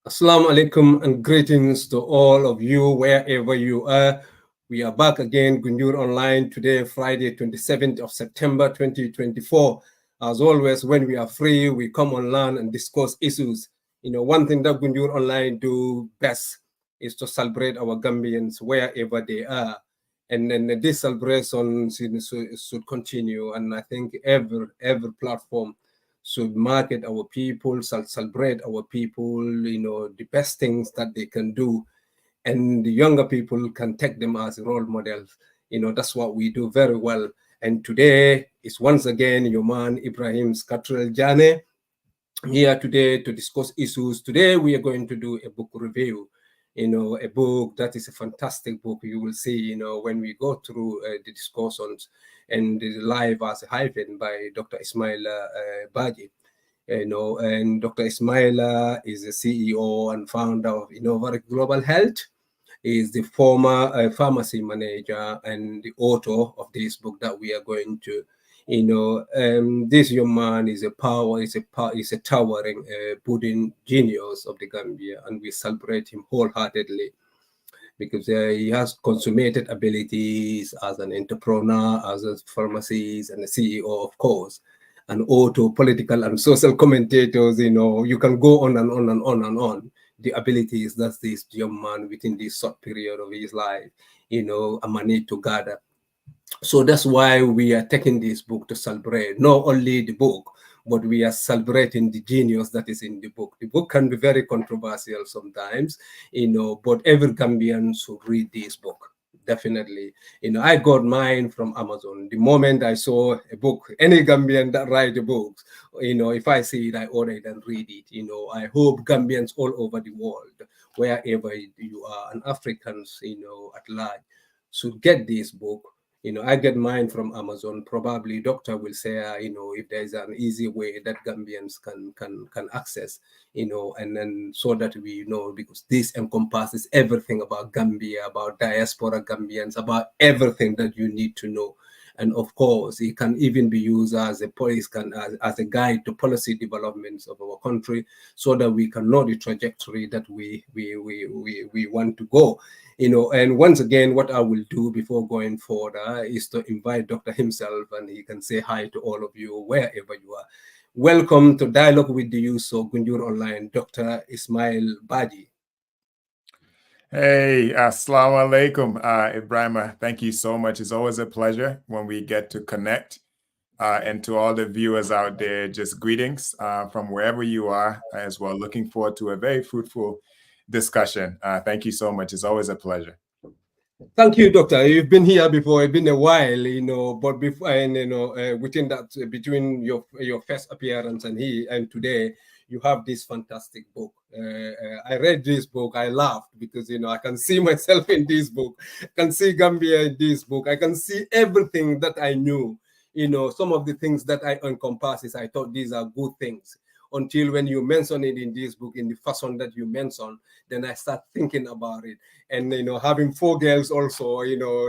Assalamu alaikum and greetings to all of you wherever you are. We are back again, Gunjur Online, today, Friday, 27th of September, 2024. As always, when we are free, we come online and discuss issues. One thing that Gunjur Online do best is to celebrate our Gambians wherever they are. And then this celebration should continue. And I think every platform should market our people, celebrate our people, the best things that they can do. And the younger people can take them as role models. That's what we do very well. And today is once again your man, Ibrahim Scattred Janneh, here today to discuss issues. Today we are going to do a book review. A book that is a fantastic book. You will see, when we go through the discussions and the live as a Hyphen by Dr. Ismail Badjie. And Dr. Ismail is the CEO and founder of Innovative Global Health. He is the former pharmacy manager and the author of this book that we are going to. This young man is a towering pudding genius of the Gambia, and we celebrate him wholeheartedly because he has consummated abilities as an entrepreneur, as a pharmacist, and a CEO, of course, and auto political and social commentators. You can go on and on and on and on. The abilities that this young man within this short period of his life, managed to gather. So that's why we are taking this book to celebrate not only the book, but we are celebrating the genius that is in the book. The book can be very controversial sometimes, but every Gambian should read this book. Definitely. I got mine from Amazon. The moment I saw a book, any Gambian that write the books, if I see it, I order it and read it. I hope Gambians all over the world, wherever you are, and Africans, at large, should get this book. I get mine from Amazon. Probably doctor will say, if there's an easy way that Gambians can access, and then so that we know, because this encompasses everything about Gambia, about diaspora Gambians, about everything that you need to know. And of course, it can even be used as as a guide to policy developments of our country, so that we can know the trajectory that we want to go. And once again, what I will do before going further is to invite Dr. himself, and he can say hi to all of you wherever you are. Welcome to Dialogue with the Youth of Gunjur Online, Dr. Ismail Badjie. Hey, assalamu alaikum, Ebrima. Thank you so much. It's always a pleasure when we get to connect. And to all the viewers out there, just greetings from wherever you are as well. Looking forward to a very fruitful discussion. Thank you so much. It's always a pleasure. Thank you, Doctor. You've been here before. It's been a while, but before, and within that, between your first appearance and today, you have this fantastic book. I read this book. I laughed because I can see myself in this book. I can see Gambia in this book. I can see everything that I knew. Some of the things that I encompasses, I thought these are good things. Until when you mention it in this book, in the fashion that you mentioned, then I start thinking about it. And having 4 girls also,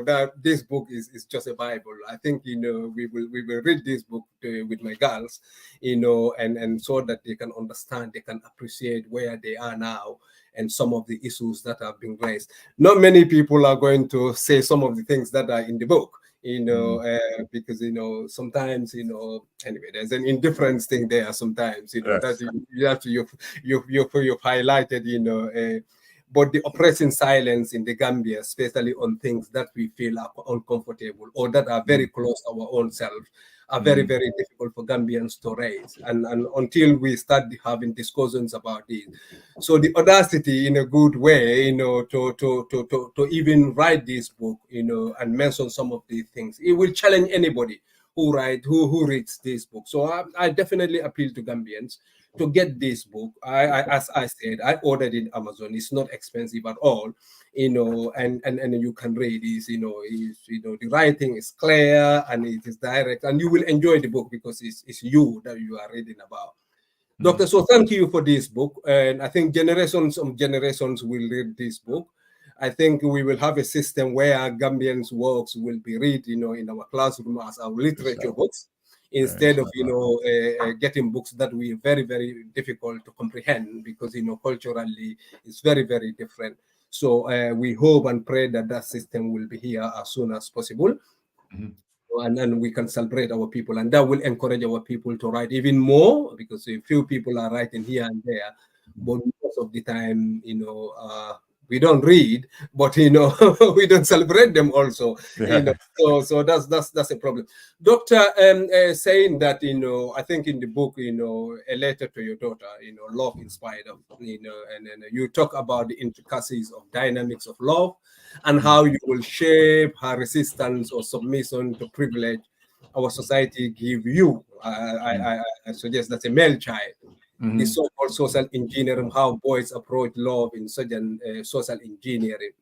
that this book is just a Bible. I think we will read this book with my girls, and so that they can understand, they can appreciate where they are now and some of the issues that have been raised. Not many people are going to say some of the things that are in the book. Because sometimes anyway, there's an indifference thing there sometimes, yes, that you have to you've highlighted, but the oppressing silence in the Gambia, especially on things that we feel are uncomfortable or that are very close to our own self, are very, very difficult for Gambians to raise. And until we start having discussions about this. So the audacity in a good way, to even write this book, and mention some of these things, it will challenge anybody who reads this book. So I definitely appeal to Gambians to get this book. As I said, I ordered it on Amazon. It's not expensive at all, and you can read this. The writing is clear and it is direct, and you will enjoy the book because it's you that you are reading about. Doctor, so thank you for this book, and I think generations of generations will read this book. I think we will have a system where Gambians' works will be read, in our classroom as our literature books, instead of, getting books that we very, very difficult to comprehend because, culturally it's very, very different. So we hope and pray that that system will be here as soon as possible. And then we can celebrate our people, and that will encourage our people to write even more, because a few people are writing here and there, but most of the time, we don't read, but we don't celebrate them also. So that's a problem. Doctor, saying that, I think in the book, a letter to your daughter, love inspired of, and you talk about the intricacies of dynamics of love and how you will shape her resistance or submission to privilege our society give you. I suggest that's a male child. The so-called social engineering, how boys approach love in such an social engineering,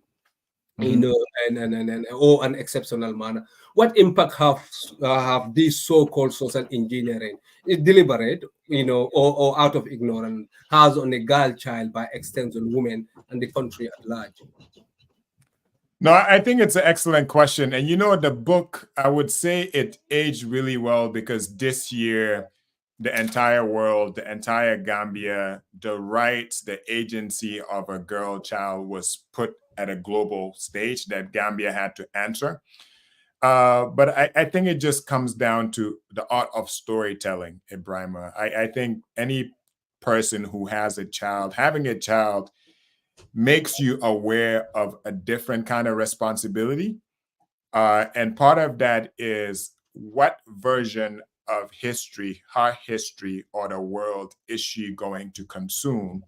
or an exceptional manner. What impact have these so-called social engineering, deliberate, or out of ignorance, has on a girl child, by extension, women, and the country at large? No, I think it's an excellent question. And the book, I would say it aged really well, because this year, the entire world, the entire Gambia, the rights, the agency of a girl child was put at a global stage that Gambia had to answer. But I think it just comes down to the art of storytelling, Ebrima. I think any person who has a child, having a child makes you aware of a different kind of responsibility. And part of that is, what version of history, her history, or the world is she going to consume?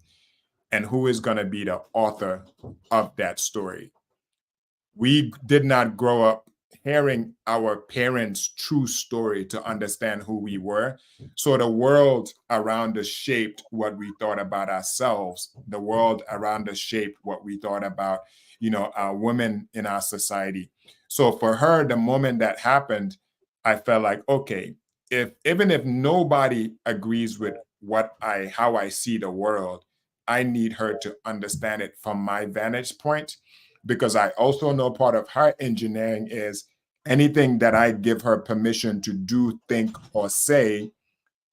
And who is going to be the author of that story? We did not grow up hearing our parents' true story to understand who we were. So the world around us shaped what we thought about ourselves. The world around us shaped what we thought about, our women in our society. So for her, the moment that happened, I felt like, okay, even if nobody agrees with how I see the world, I need her to understand it from my vantage point, because I also know part of her engineering is anything that I give her permission to do, think, or say,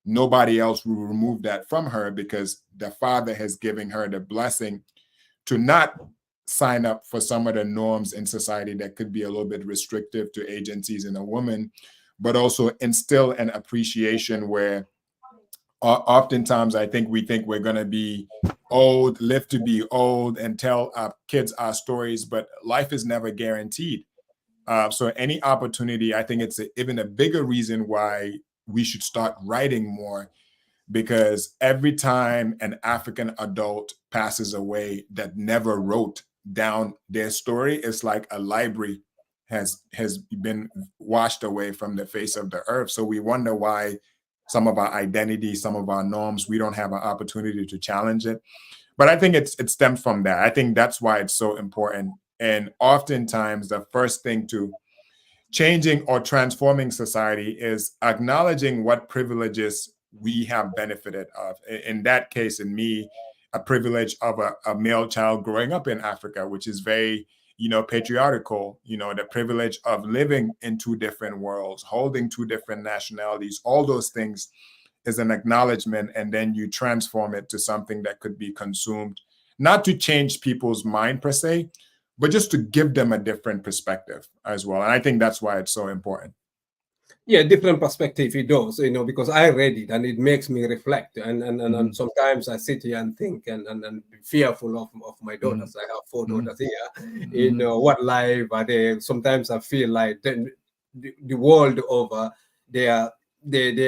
nobody else will remove that from her, because the Father has given her the blessing to not sign up for some of the norms in society that could be a little bit restrictive to agencies in a woman, but also instill an appreciation where oftentimes I think we think we're going to be old, live to be old, and tell our kids our stories, but life is never guaranteed. So any opportunity, I think it's even a bigger reason why we should start writing more, because every time an African adult passes away that never wrote down their story, it's like a library has been washed away from the face of the earth. So we wonder why some of our identity, some of our norms, we don't have an opportunity to challenge it. But I think it stems from that. I think that's why it's so important. And oftentimes the first thing to changing or transforming society is acknowledging what privileges we have benefited of. In that case, in me, a privilege of a male child growing up in Africa, which is very, patriarchal, the privilege of living in two different worlds, holding two different nationalities, all those things is an acknowledgement, and then you transform it to something that could be consumed, not to change people's mind per se, but just to give them a different perspective as well. And I think that's why it's so important. Yeah, different perspective it does, because I read it and it makes me reflect. And sometimes I sit here and think and be fearful of my daughters. I have 4 daughters here. What life are they? Sometimes I feel like the world over, they're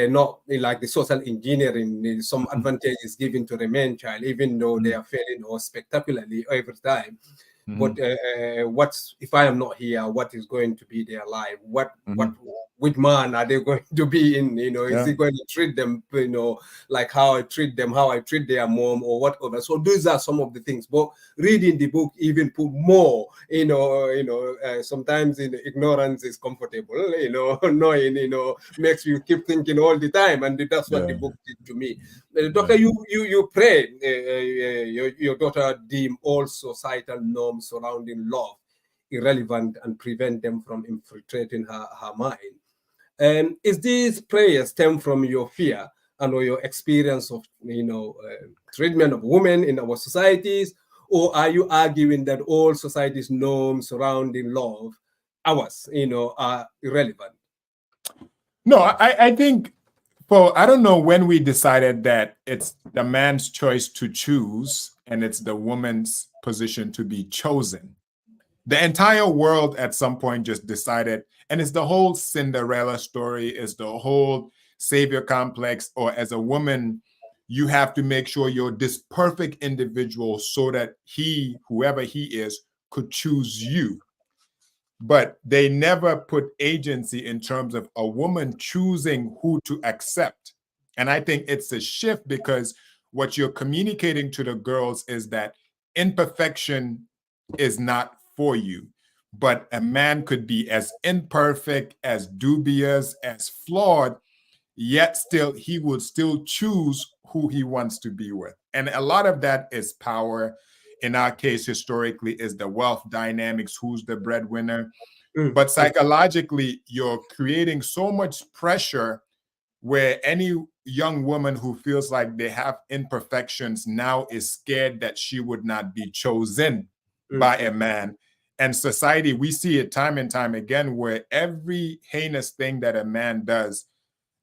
not like the social engineering. Some advantage is given to the man child, even though they are failing or spectacularly every time. But what's if I am not here? What is going to be their life? Which man are they going to be in? Is he going to treat them, like how I treat them, how I treat their mom, or whatever? So these are some of the things. But reading the book even put more. Sometimes ignorance is comfortable. Knowing, makes you keep thinking all the time, and that's what the book did to me. Doctor, you pray your daughter deem all societal norms surrounding love irrelevant and prevent them from infiltrating her mind. Is this prayer stem from your fear and or your experience of treatment of women in our societies, or are you arguing that all society's norms surrounding love, ours, are irrelevant? No, I think I don't know when we decided that it's the man's choice to choose and it's the woman's position to be chosen. The entire world at some point just decided, and it's the whole Cinderella story, is the whole savior complex, or as a woman, you have to make sure you're this perfect individual so that whoever he is, could choose you. But they never put agency in terms of a woman choosing who to accept. And I think it's a shift, because what you're communicating to the girls is that imperfection is not for you. But a man could be as imperfect, as dubious, as flawed, yet still he would still choose who he wants to be with. And a lot of that is power. In our case, historically, is the wealth dynamics, who's the breadwinner. But psychologically, you're creating so much pressure where any young woman who feels like they have imperfections now is scared that she would not be chosen by a man. And society, we see it time and time again, where every heinous thing that a man does,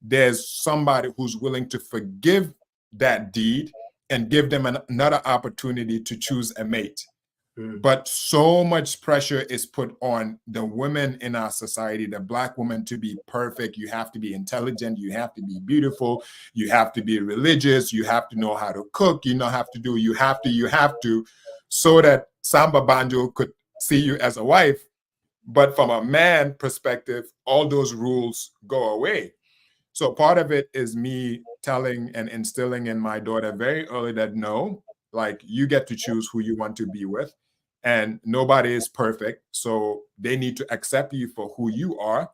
there's somebody who's willing to forgive that deed and give them another opportunity to choose a mate. But so much pressure is put on the women in our society, the Black woman, to be perfect. You have to be intelligent. You have to be beautiful. You have to be religious. You have to know how to cook. You have to, so that Samba Banjo could see you as a wife. But from a man perspective, all those rules go away. So part of it is me telling and instilling in my daughter very early that no, like, you get to choose who you want to be with, and nobody is perfect. So they need to accept you for who you are,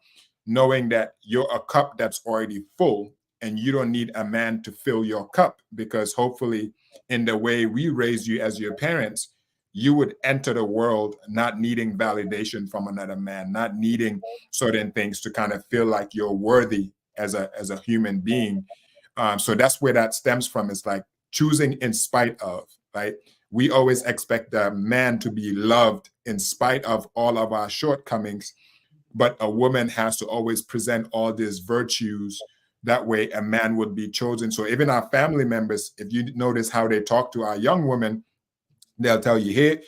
knowing that you're a cup that's already full and you don't need a man to fill your cup, because hopefully in the way we raised you as your parents, you would enter the world not needing validation from another man, not needing certain things to kind of feel like you're worthy as a human being. So that's where that stems from. It's like choosing in spite of, right? We always expect a man to be loved in spite of all of our shortcomings, but a woman has to always present all these virtues. That way a man would be chosen. So even our family members, if you notice how they talk to our young women, they'll tell you, hey,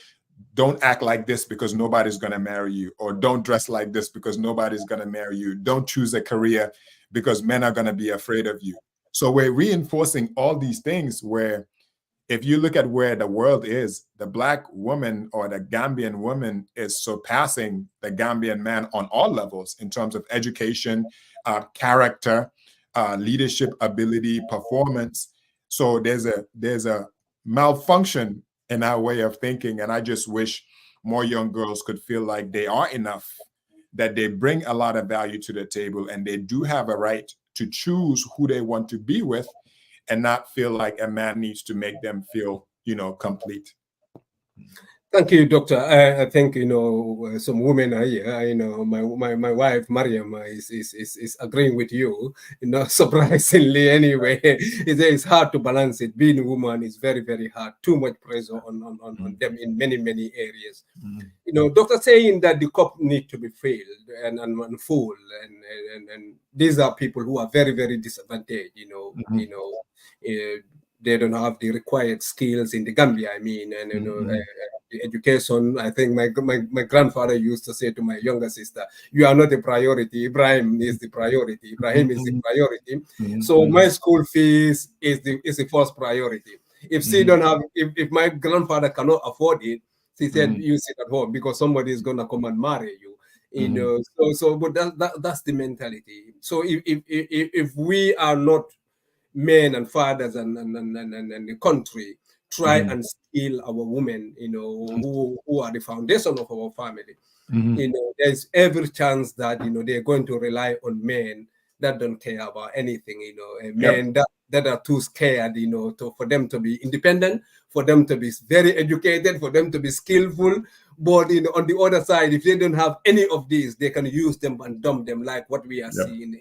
don't act like this because nobody's going to marry you, or don't dress like this because nobody's going to marry you. Don't choose a career because men are going to be afraid of you. So we're reinforcing all these things where, if you look at where the world is, the Black woman or the Gambian woman is surpassing the Gambian man on all levels in terms of education, character, leadership ability, performance. So there's a malfunction in our way of thinking. And I just wish more young girls could feel like they are enough, that they bring a lot of value to the table, and they do have a right to choose who they want to be with, and not feel like a man needs to make them feel, complete. Thank you, Doctor. I think some women are here. My wife Mariam is agreeing with you. Surprisingly, anyway, it's hard to balance it. Being a woman is very, very hard. Too much pressure on them in many areas. Doctor saying that the cup need to be filled and full, and these are people who are very, very disadvantaged. They don't have the required skills in the Gambia. I mean, and the education. I think my grandfather used to say to my younger sister, "You are not a priority. Ibrahim is the priority. Ibrahim is the priority." So my school fees is the first priority. If she don't have, if my grandfather cannot afford it, she said, "You sit at home because somebody is gonna come and marry you." But that's the mentality. So if we are not men and fathers and the country, try and skill our women, who are the foundation of our family. There's every chance that they're going to rely on men that don't care about anything, Yep. men that are too scared, for them to be independent, for them to be very educated, for them to be skillful. But on the other side, if they don't have any of these, they can use them and dump them, like what we are Yep. seeing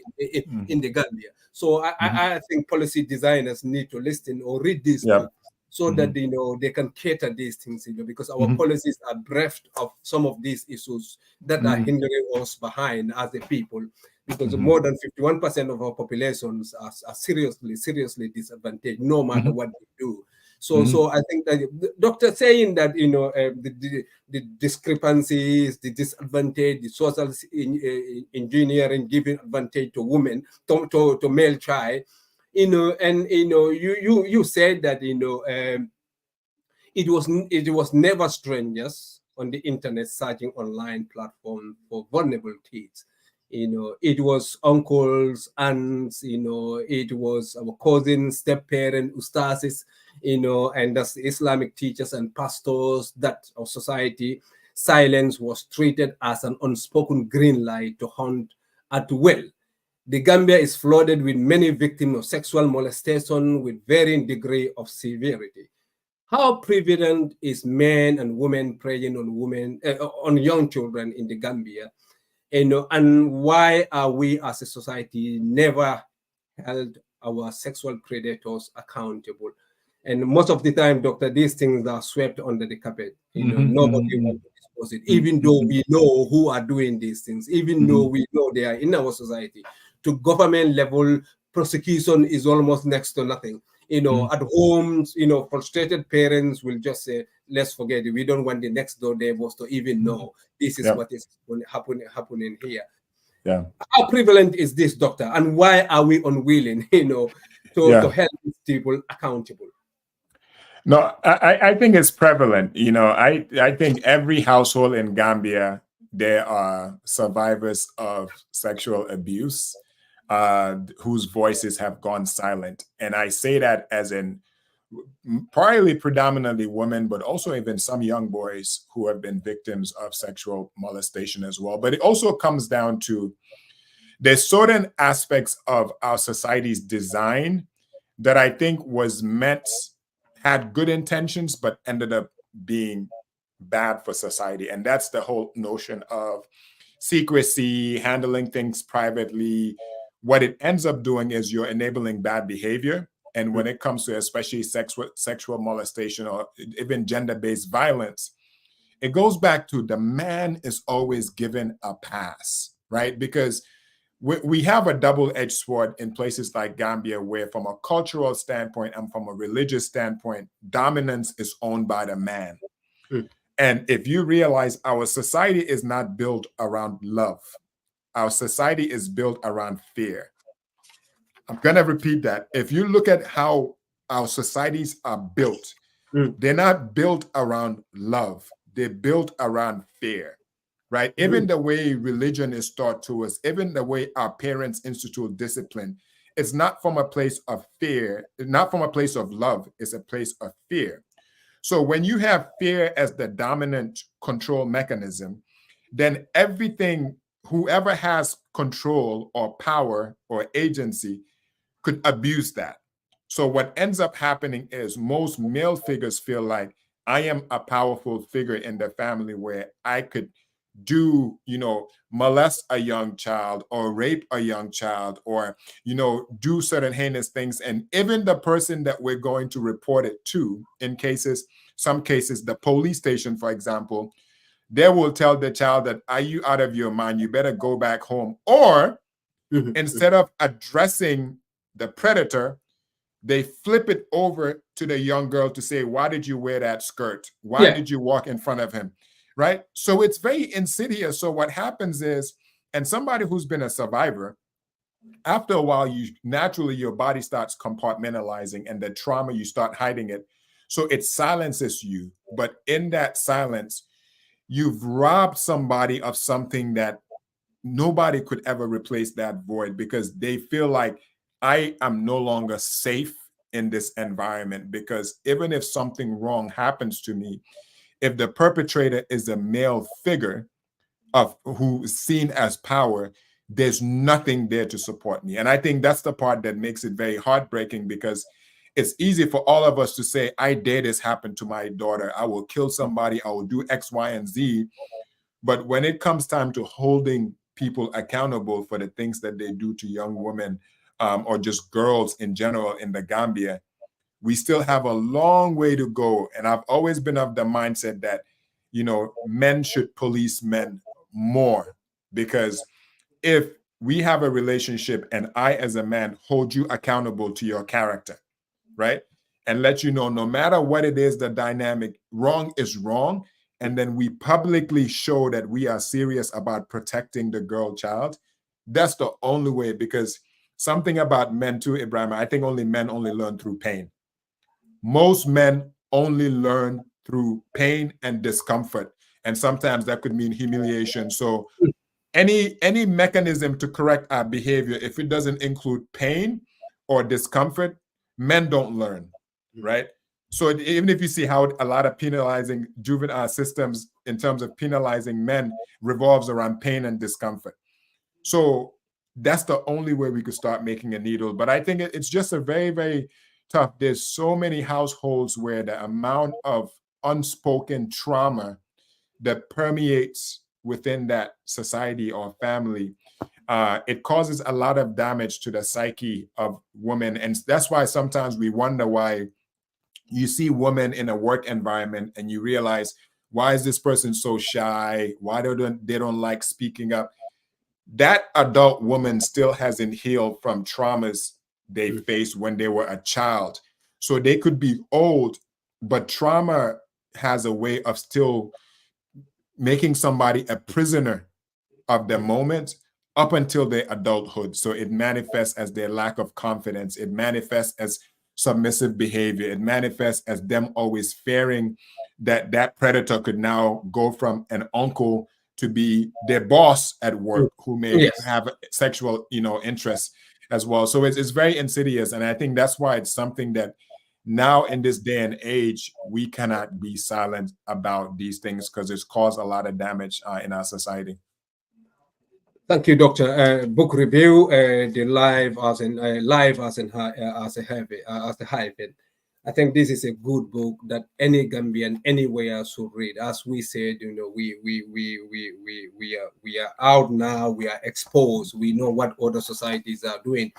in the Gambia. So I think policy designers need to listen or read this Yep. book, so that they can cater these things, because our policies are bereft of some of these issues that are hindering us behind as a people. Because more than 51% of our populations are seriously disadvantaged, no matter what they do. So I think that the doctor saying that the discrepancies, the disadvantage, the social engineering giving advantage to women, to male child, and you said that it was never strangers on the internet searching online platform for vulnerable kids. It was uncles, aunts, it was our cousins, step parents, ustazes, and that's the Islamic teachers and pastors that our society silence was treated as an unspoken green light to hunt at will. The Gambia is flooded with many victims of sexual molestation with varying degree of severity. How prevalent is men and women preying on on young children in the Gambia? And why are we as a society never held our sexual predators accountable? And most of the time, doctor, these things are swept under the carpet. Nobody wants to expose it, even though we know who are doing these things, even though we know they are in our society. To government level, prosecution is almost next to nothing. At homes, frustrated parents will just say, let's forget it. We don't want the next door neighbors to even know this is what is happening here. Yeah. How prevalent is this, doctor? And why are we unwilling, to help these people accountable? No, I think it's prevalent. I think every household in Gambia, there are survivors of sexual abuse whose voices have gone silent. And I say that as in probably predominantly women, but also even some young boys who have been victims of sexual molestation as well. But it also comes down to there's certain aspects of our society's design that I think had good intentions, but ended up being bad for society. And that's the whole notion of secrecy, handling things privately. What it ends up doing is you're enabling bad behavior. And when it comes to especially sexual molestation or even gender-based violence, it goes back to the man is always given a pass, right? Because we have a double-edged sword in places like Gambia, where from a cultural standpoint and from a religious standpoint, dominance is owned by the man. And if you realize our society is not built around love, our society is built around fear. I'm going to repeat that. If you look at how our societies are built, they're not built around love. They're built around fear, right? Even the way religion is taught to us, even the way our parents institute discipline, it's not from a place of fear, not from a place of love. It's a place of fear. So when you have fear as the dominant control mechanism, then everything, whoever has control or power or agency could abuse that. So what ends up happening is most male figures feel like I am a powerful figure in the family where I could molest a young child or rape a young child or, do certain heinous things. And even the person that we're going to report it to, some cases, the police station, for example, they will tell the child that, are you out of your mind? You better go back home. Or instead of addressing the predator, they flip it over to the young girl to say, why did you wear that skirt? Why did you walk in front of him? Right? So it's very insidious. So what happens is, and somebody who's been a survivor, after a while, your body starts compartmentalizing, and the trauma, you start hiding it. So it silences you. But in that silence, you've robbed somebody of something that nobody could ever replace that void, because they feel like I am no longer safe in this environment, because even if something wrong happens to me, if the perpetrator is a male figure who is seen as power, there's nothing there to support me. And I think that's the part that makes it very heartbreaking, because it's easy for all of us to say, I dare this happen to my daughter. I will kill somebody. I will do X, Y, and Z. But when it comes time to holding people accountable for the things that they do to young women, or just girls in general in the Gambia, we still have a long way to go. And I've always been of the mindset that, you know, men should police men more, because if we have a relationship and I, as a man, hold you accountable to your character, right? And let you know, no matter what it is, the dynamic, wrong is wrong. And then we publicly show that we are serious about protecting the girl child. That's the only way, because something about men too, Ebrima, I think men only learn through pain. Most men only learn through pain and discomfort. And sometimes that could mean humiliation. So any mechanism to correct our behavior, if it doesn't include pain or discomfort, men don't learn, right? So even if you see how a lot of penalizing juvenile systems in terms of penalizing men revolves around pain and discomfort. So that's the only way we could start making a needle. But I think it's just a very, very tough. There's so many households where the amount of unspoken trauma that permeates within that society or family, it causes a lot of damage to the psyche of women. And that's why sometimes we wonder why you see women in a work environment and you realize, why is this person so shy? Why they don't like speaking up? That adult woman still hasn't healed from traumas they faced when they were a child. So they could be old, but trauma has a way of still making somebody a prisoner of the moment up until their adulthood. So it manifests as their lack of confidence. It manifests as submissive behavior. It manifests as them always fearing that that predator could now go from an uncle to be their boss at work, who may have sexual, interest as well. So it's very insidious. And I think that's why it's something that now in this day and age, we cannot be silent about these things, because it's caused a lot of damage in our society. Thank you, Doctor. Book review, the live as a Hyphen. I think this is a good book that any Gambian anywhere should read. As we said, we are out now. We are exposed. We know what other societies are doing.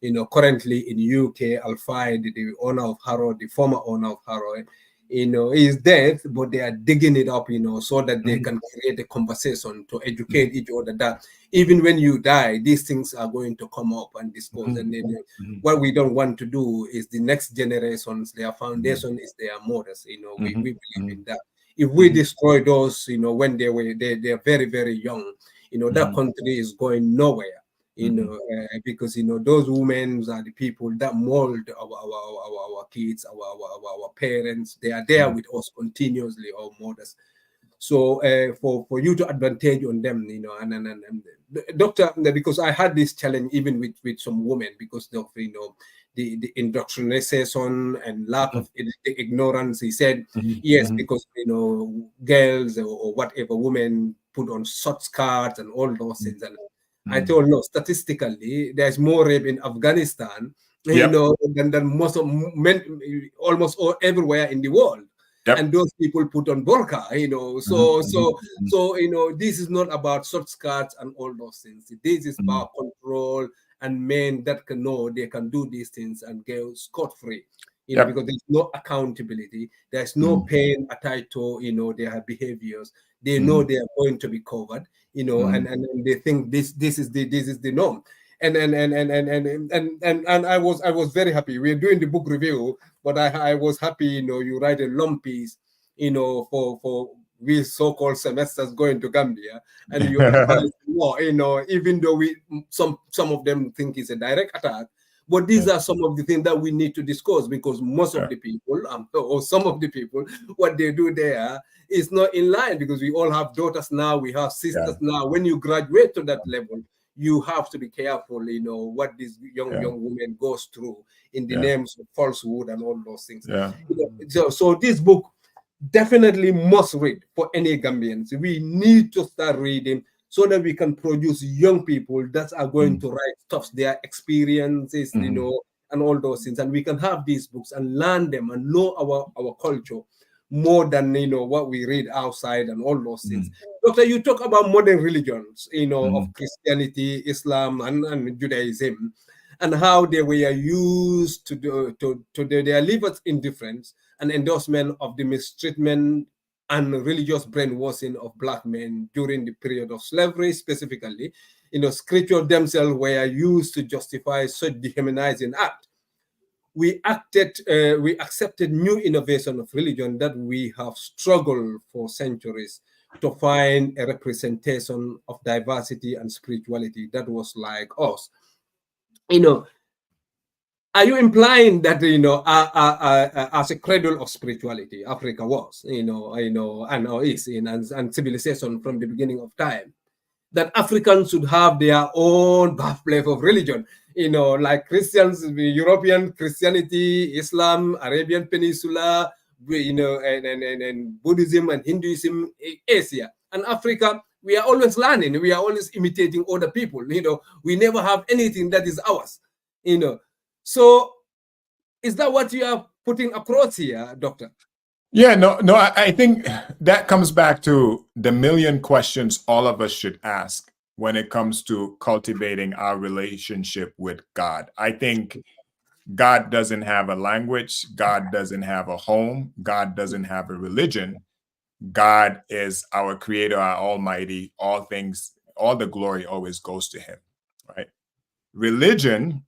Currently in UK, Alfai, the owner of Harrow, the former owner of Harrow, is dead, but they are digging it up, so that they can create a conversation to educate each other that even when you die, these things are going to come up and discuss. And then, what we don't want to do is the next generations, their foundation is their mothers. We believe in that. If we destroy those, when they're very, very young, that country is going nowhere. Because those women are the people that mold our kids, our parents. They are there with us continuously, our mothers. So for you to advantage on them, and doctor, because I had this challenge even with some women, because of the indoctrination and lack of ignorance. He said yes, because girls or whatever women put on short skirts and all those things. And I told no, statistically, there's more rape in Afghanistan, than most of men, almost everywhere in the world. And those people put on burqa, so this is not about short skirts and all those things. This is about control, and men that can know they can do these things and go scot-free, because there's no accountability, there's no pain attached to their behaviors. They know they are going to be covered, and they think this is the norm. And I was very happy. We're doing the book review, but I was happy, you write a long piece, for we so-called semesters going to Gambia, and you advise more, even though some of them think it's a direct attack, but these are some of the things that we need to discuss, because most of the people, or some of the people, what they do there is not in line, because we all have daughters now, we have sisters now. When you graduate to that level, you have to be careful, what this young woman goes through in the names of falsehood and all those things. So this book definitely must read for any Gambians. We need to start reading so that we can produce young people that are going Mm. to write stuff, their experiences, you know, and all those things. And we can have these books and learn them and know our culture more than, you know, what we read outside and all those things. Doctor, you talk about modern religions, you know, of Christianity, Islam, and Judaism, and how they were used to their livered indifference and endorsement of the mistreatment and religious brainwashing of black men during the period of slavery specifically. You know, scripture themselves were used to justify such dehumanizing act. We accepted new innovation of religion that we have struggled for centuries to find a representation of diversity and spirituality that was like us. You know, are you implying that, you know, as a cradle of spirituality, Africa was, and is in and civilization from the beginning of time, that Africans should have their own birthplace of religion, you know, like Christians, European Christianity, Islam, Arabian Peninsula, you know, and Buddhism and Hinduism, Asia and Africa. We are always learning. We are always imitating other people. You know, we never have anything that is ours. You know, so is that what you are putting across here, Doctor? Yeah, no, I think that comes back to the million questions all of us should ask when it comes to cultivating our relationship with God. I think God doesn't have a language, God doesn't have a home, God doesn't have a religion. God is our creator, our almighty, all things, all the glory always goes to him, right? Religion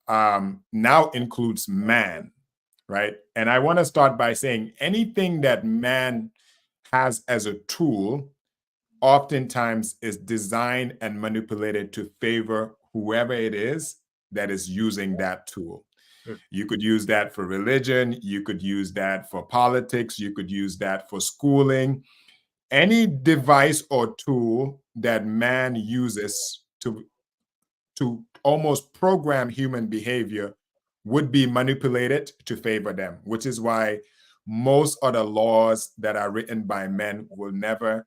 now includes man, right? And I want to start by saying anything that man has as a tool oftentimes is designed and manipulated to favor whoever it is that is using that tool. You could use that for religion, you could use that for politics, you could use that for schooling. Any device or tool that man uses to almost program human behavior would be manipulated to favor them, which is why most of the laws that are written by men will never,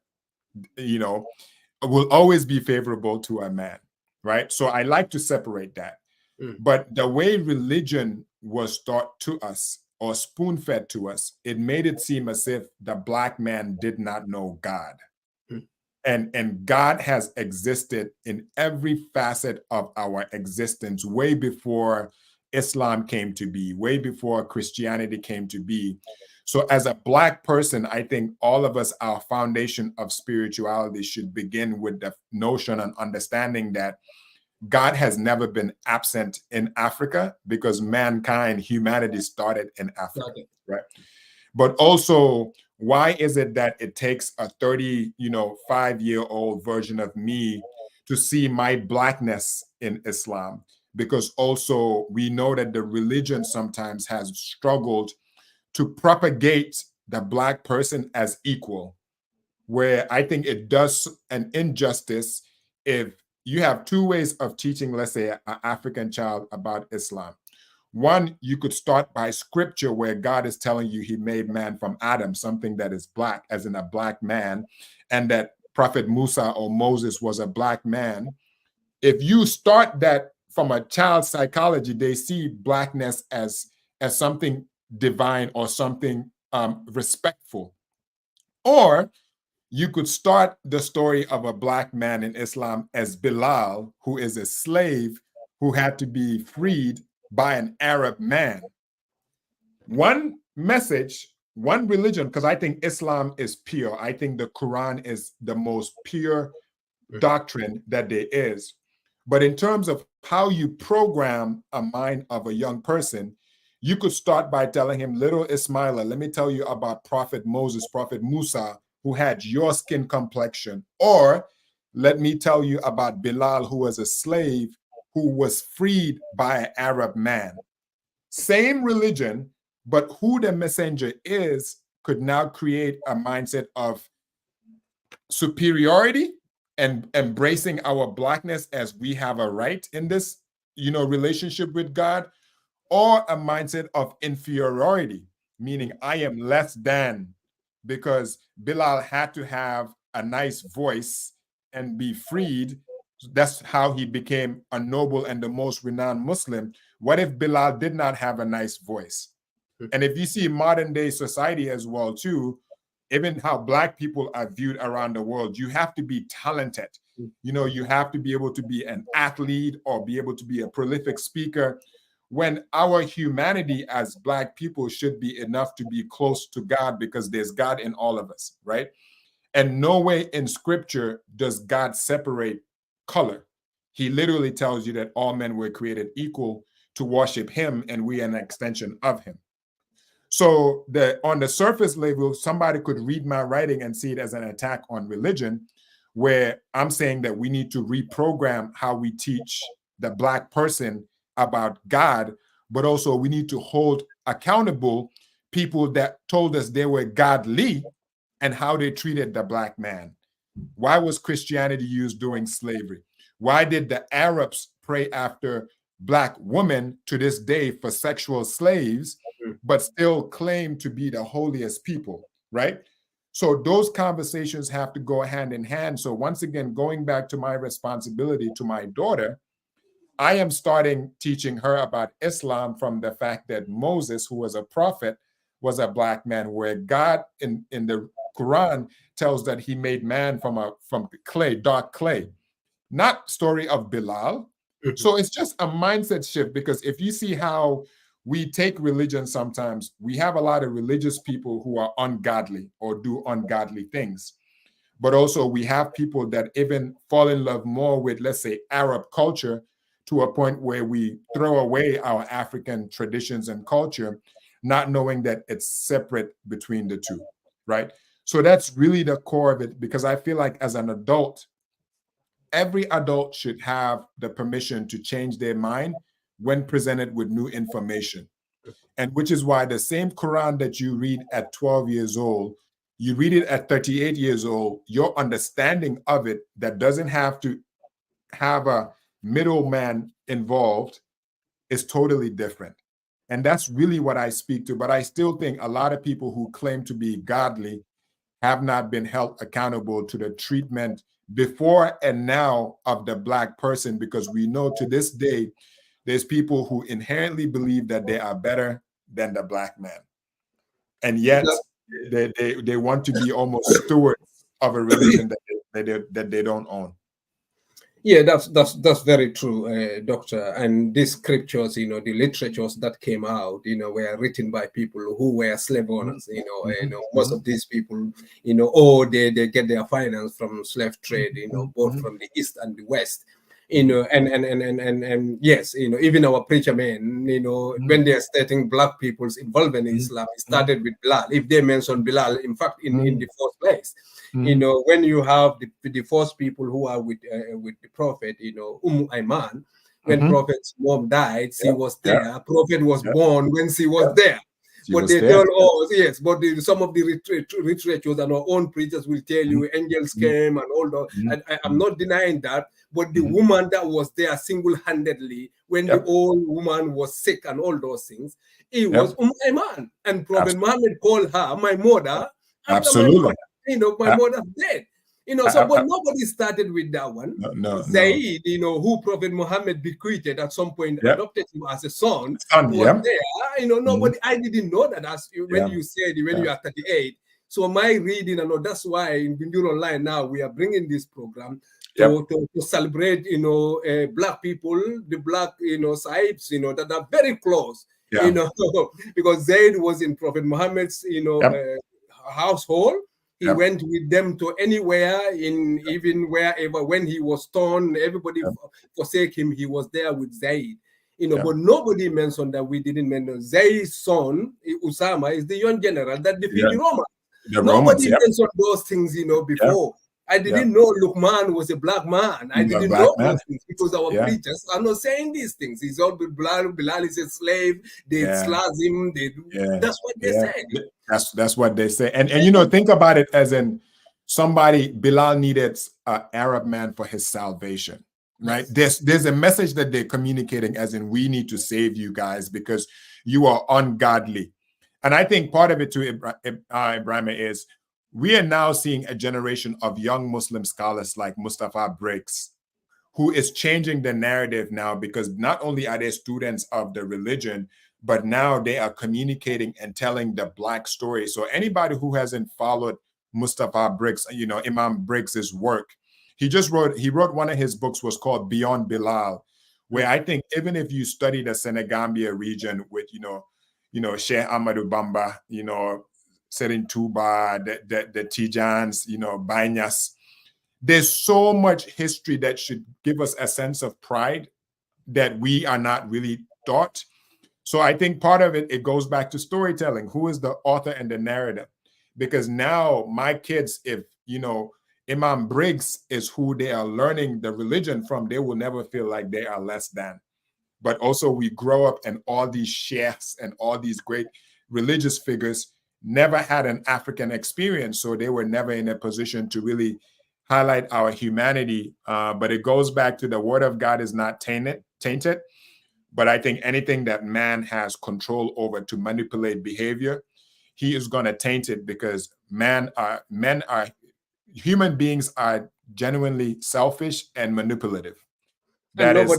will always be favorable to a man, right? So I like to separate that. But the way religion was taught to us or spoon-fed to us, it made it seem as if the black man did not know God. And God has existed in every facet of our existence way before Islam came to be, way before Christianity came to be. So as a black person, I think all of us, our foundation of spirituality should begin with the notion and understanding that God has never been absent in Africa because mankind, humanity started in Africa, right? But also, why is it that it takes a 35-year-old version of me to see my blackness in Islam? Because also we know that the religion sometimes has struggled to propagate the black person as equal, where I think it does an injustice if you have two ways of teaching, let's say, an African child about Islam. One, you could start by scripture where God is telling you he made man from Adam, something that is black, as in a black man, and that Prophet Musa or Moses was a black man. If you start that from a child's psychology, they see blackness as something divine or something respectful. Or you could start the story of a black man in Islam as Bilal, who is a slave who had to be freed by an Arab man. One message, one religion, because I think Islam is pure. I think the Quran is the most pure doctrine that there is. But in terms of how you program a mind of a young person, you could start by telling him, little Ismaila, let me tell you about Prophet Moses, Prophet Musa, who had your skin complexion. Or let me tell you about Bilal, who was a slave who was freed by an Arab man. Same religion, but who the messenger is could now create a mindset of superiority and embracing our blackness as we have a right in this, relationship with God, or a mindset of inferiority, meaning I am less than because Bilal had to have a nice voice and be freed. That's how he became a noble and the most renowned Muslim. What if Bilal did not have a nice voice? And if you see modern day society as well too, even how Black people are viewed around the world, you have to be talented. You know, you have to be able to be an athlete or be able to be a prolific speaker, when our humanity as Black people should be enough to be close to God, because there's God in all of us, right? And no way in scripture does God separate color. He literally tells you that all men were created equal to worship him, and we are an extension of him. So on the surface level, somebody could read my writing and see it as an attack on religion, where I'm saying that we need to reprogram how we teach the Black person about God, but also we need to hold accountable people that told us they were godly and how they treated the Black man. Why was Christianity used during slavery? Why did the Arabs pray after Black women to this day for sexual slaves, but still claim to be the holiest people, right? So those conversations have to go hand in hand. So once again, going back to my responsibility to my daughter, I am starting teaching her about Islam from the fact that Moses, who was a prophet, was a Black man, where God in the Quran tells that he made man from clay, dark clay, not story of Bilal. So it's just a mindset shift, because if you see how we take religion, sometimes we have a lot of religious people who are ungodly or do ungodly things. But also we have people that even fall in love more with, let's say, Arab culture, to a point where we throw away our African traditions and culture, not knowing that it's separate between the two, right? So that's really the core of it, because I feel like as an adult, every adult should have the permission to change their mind when presented with new information. And which is why the same Quran that you read at 12 years old, you read it at 38 years old, your understanding of it that doesn't have to have a middleman involved is totally different. And that's really what I speak to. But I still think a lot of people who claim to be godly have not been held accountable to the treatment before and now of the Black person, because we know to this day, there's people who inherently believe that they are better than the Black man. And yet they want to be almost stewards of a religion that they don't own. Yeah, that's very true, Doctor. And these scriptures, the literatures that came out, were written by people who were slave owners. Most of these people, or they get their finance from slave trade, both from the East and the West. And yes, even our preacher men, when they're stating Black people's involvement in Islam, it started with Bilal. If they mention Bilal, in fact, in the first place, when you have the first people who are with the Prophet, Ayman, when Prophet's mom died, she was there. Prophet was born when she was there. But they tell us, yes, but some of the literatures and our own preachers will tell you angels came and all that. And I'm not denying that. But the woman that was there single-handedly when the old woman was sick and all those things, it was Ayman. And Prophet Muhammad called her my mother. Absolutely. My mother's dead. But nobody started with that one. Zaid, who Prophet Muhammad bequeathed at some point, adopted him as a son, was there. Nobody, I didn't know that when you said, when you are 38. So my reading, that's why in Gunjur Online now, we are bringing this program to celebrate, Black people, the Black, sahibs, that are very close, because Zaid was in Prophet Muhammad's, household. He went with them to anywhere, even wherever. When he was torn, everybody forsake him. He was there with Zaid. But nobody mentioned that we didn't mention Zaid's son, Usama, is the young general that defeated the Romans. Nobody mentioned those things, before. I didn't know Luqman was a Black man. I didn't know those things because our preachers are not saying these things. He's all Bilal. Bilal is a slave. They slash him. They do. That's what they say. That's what they say. And think about it as in somebody, Bilal needed an Arab man for his salvation, right? There's a message that they're communicating as in we need to save you guys because you are ungodly. And I think part of it too, Ebrima, is we are now seeing a generation of young Muslim scholars like Mustafa Briggs, who is changing the narrative now, because not only are they students of the religion, but now they are communicating and telling the Black story. So anybody who hasn't followed Mustafa Briggs, Imam Briggs's work, he wrote one of his books was called Beyond Bilal, where I think even if you study the Senegambia region with, Sheikh Amadou Bamba, Serin Touba, the Tijans, Banyas, there's so much history that should give us a sense of pride that we are not really taught. So I think part of it goes back to storytelling. Who is the author and the narrator? Because now my kids, if, Imam Briggs is who they are learning the religion from, they will never feel like they are less than. But also we grow up and all these sheikhs and all these great religious figures never had an African experience. So they were never in a position to really highlight our humanity. But it goes back to the word of God is not tainted. But I think anything that man has control over to manipulate behavior, he is going to taint it, because human beings are genuinely selfish and manipulative. And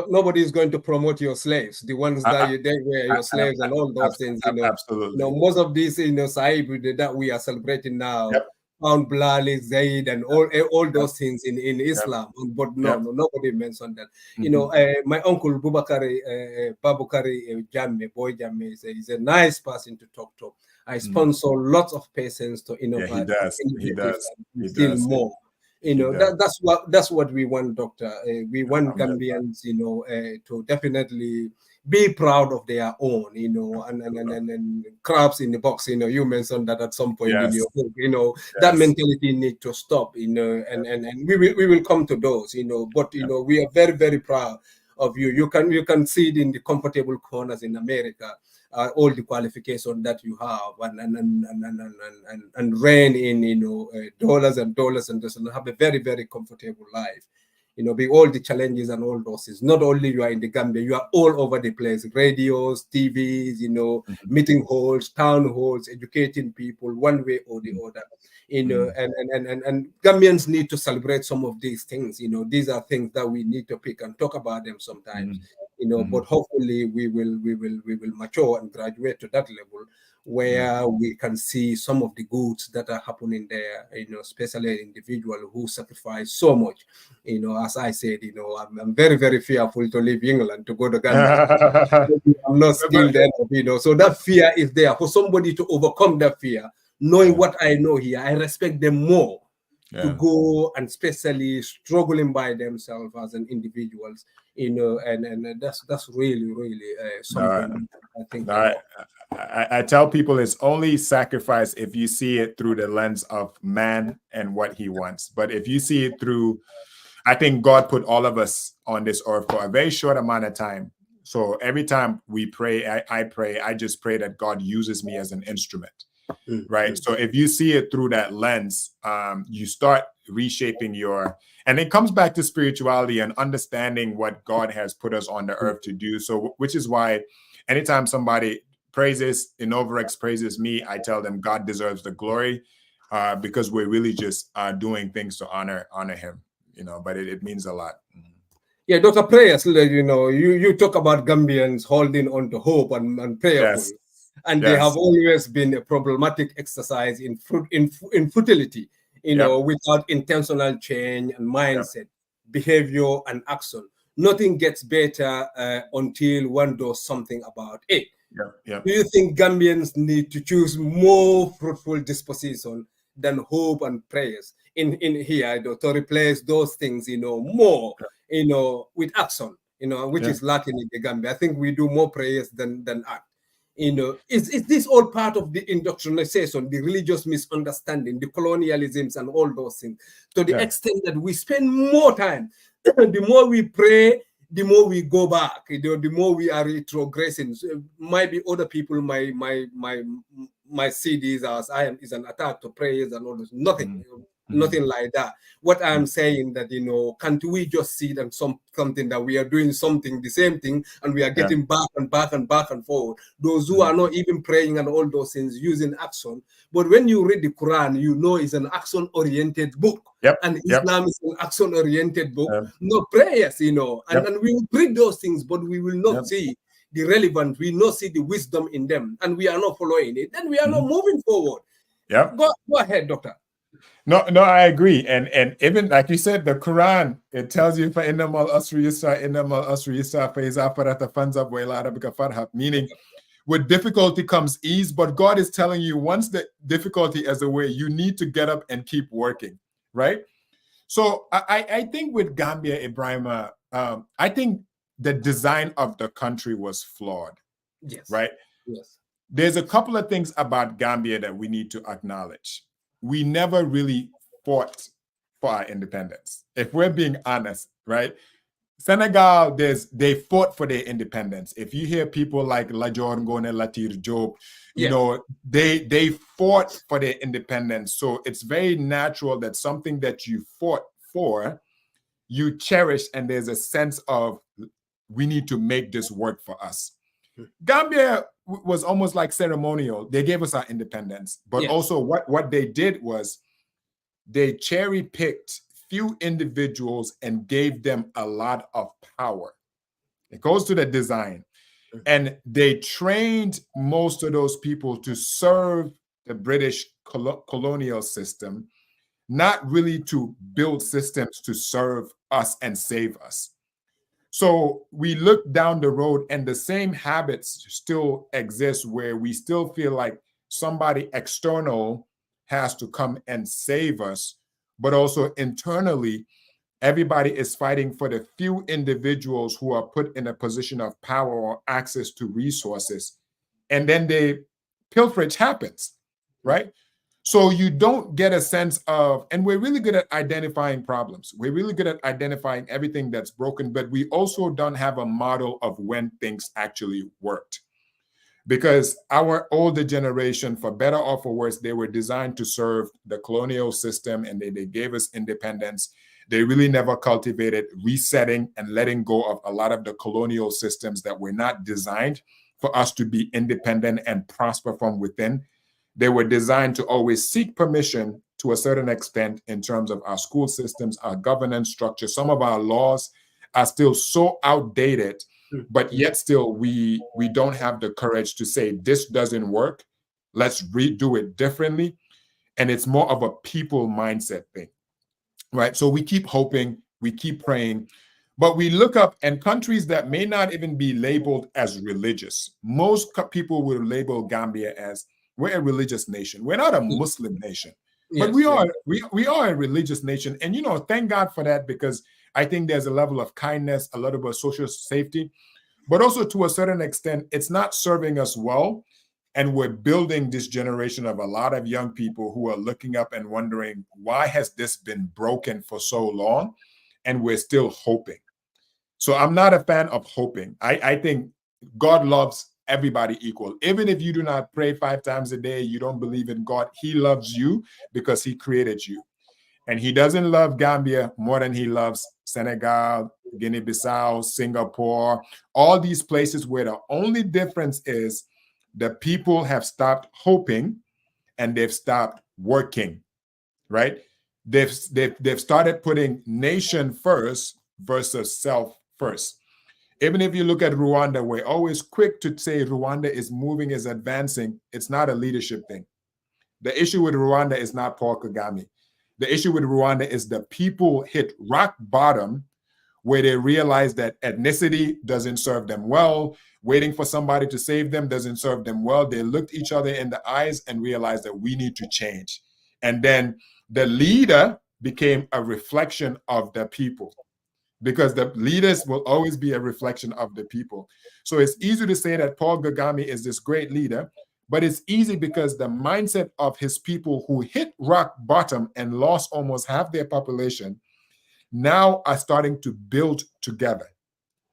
nobody is going to promote your slaves, the ones that they were your slaves and all those things. Absolutely. Most of these, Sahib that we are celebrating now, found Blali, Zaid, and all those things in Islam. But nobody mentioned that. My uncle Babukari Janneh, Boy Janneh, is a nice person to talk to. I sponsor lots of patients to innovate. He does. Still more. That's what we want, Doctor. We want Gambians, to definitely be proud of their own, and crabs in the box. You mentioned that at some point in your book. That mentality need to stop. And we will come to those. But we are very, very proud of you. You can see it in the comfortable corners in America. All the qualifications that you have and reign in dollars and have a very, very comfortable life, be all the challenges and all those things. Not only you are in the Gambia, you are all over the place, radios, TVs, meeting halls, town halls, educating people one way or the other. And Gambians need to celebrate some of these things. These are things that we need to pick and talk about them sometimes. But hopefully we will mature and graduate to that level where we can see some of the goods that are happening there, especially an individual who sacrificed so much. As I said, I'm very, very fearful to leave England to go to Ghana. I'm not skilled there, so that fear is there. For somebody to overcome that fear, knowing what I know here, I respect them more to go and especially struggling by themselves as an individuals, and that's really, really something I think. I tell people it's only sacrifice if you see it through the lens of man and what he wants. But if you see it through, I think God put all of us on this earth for a very short amount of time. So every time we pray, I pray, I just pray that God uses me as an instrument. Right. So if you see it through that lens, you start reshaping and it comes back to spirituality and understanding what God has put us on the earth to do. So, which is why anytime somebody praises me, I tell them God deserves the glory, because we're really just doing things to honor him, but it means a lot. Yeah, Dr. Prayers, you talk about Gambians holding on to hope and prayerful. And they have always been a problematic exercise in futility, without intentional change and mindset, behavior and action. Nothing gets better until one does something about it. Do you think Gambians need to choose more fruitful disposition than hope and prayers in here, to replace those things, more, with action, which is lacking in the Gambia? I think we do more prayers than act. Is this all part of the indoctrination, the religious misunderstanding, the colonialisms and all those things, to the extent that we spend more time, the more we pray, the more we go back, the more we are retrogressing. So might be other people my see this as I am is an attack to prayers and all this. Nothing. Nothing like that. What I'm saying that, can't we just see that something that we are doing something, the same thing, and we are getting back and back and back and forward. Those who are not even praying and all those things using action. But when you read the Quran, it's an action-oriented book. And Islam is an action-oriented book. No prayers, and we will read those things, but we will not see the relevance. We will not see the wisdom in them, and we are not following it. Then we are not moving forward. Go ahead, doctor. No, I agree. And even like you said, the Quran, it tells you meaning with difficulty comes ease, but God is telling you once the difficulty is away, you need to get up and keep working, right? So I think with Gambia, Ebrima, I think the design of the country was flawed. Yes. Right? Yes. There's a couple of things about Gambia that we need to acknowledge. We never really fought for our independence. If we're being honest, right? Senegal, they fought for their independence. If you hear people like Lajor Ngone Latir Job, they fought for their independence. So it's very natural that something that you fought for, you cherish, and there's a sense of we need to make this work for us. Gambia was almost like ceremonial. They gave us our independence, but also what they did was they cherry-picked few individuals and gave them a lot of power. It goes to the design. And they trained most of those people to serve the British colonial system, not really to build systems to serve us and save us. So we look down the road and the same habits still exist where we still feel like somebody external has to come and save us, but also internally, everybody is fighting for the few individuals who are put in a position of power or access to resources. And then pilferage happens, right? So you don't get a sense of, and we're really good at identifying problems. We're really good at identifying everything that's broken, but we also don't have a model of when things actually worked. Because our older generation, for better or for worse, they were designed to serve the colonial system and they gave us independence. They really never cultivated resetting and letting go of a lot of the colonial systems that were not designed for us to be independent and prosper from within. They were designed to always seek permission to a certain extent in terms of our school systems, our governance structure. Some of our laws are still so outdated, but yet still we don't have the courage to say, this doesn't work. Let's redo it differently. And it's more of a people mindset thing, right? So we keep hoping, we keep praying, but we look up and countries that may not even be labeled as religious. Most people will label Gambia as we're a religious nation. We're not a Muslim nation, but we are a religious nation. And, thank God for that, because I think there's a level of kindness, a level of social safety, but also to a certain extent, it's not serving us well. And we're building this generation of a lot of young people who are looking up and wondering, why has this been broken for so long? And we're still hoping. So I'm not a fan of hoping. I think God loves everybody equal. Even if you do not pray 5 times a day, you don't believe in God, he loves you because he created you. And he doesn't love Gambia more than he loves Senegal, Guinea-Bissau, Singapore, all these places where the only difference is the people have stopped hoping and they've stopped working, right? They've started putting nation first versus self first. Even if you look at Rwanda, we're always quick to say Rwanda is moving, is advancing. It's not a leadership thing. The issue with Rwanda is not Paul Kagame. The issue with Rwanda is the people hit rock bottom where they realize that ethnicity doesn't serve them well. Waiting for somebody to save them doesn't serve them well. They looked each other in the eyes and realized that we need to change. And then the leader became a reflection of the people, because the leaders will always be a reflection of the people. So it's easy to say that Paul Kagame is this great leader, but it's easy because the mindset of his people who hit rock bottom and lost almost half their population now are starting to build together,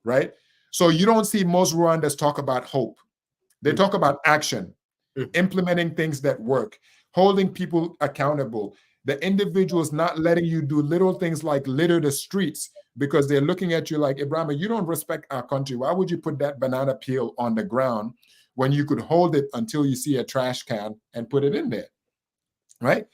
right? So you don't see most Rwandans talk about hope. They talk about action, implementing things that work, holding people accountable, The individuals not letting you do little things like litter the streets because they're looking at you like, Ebrima, you don't respect our country. Why would you put that banana peel on the ground when you could hold it until you see a trash can and put it in there, right?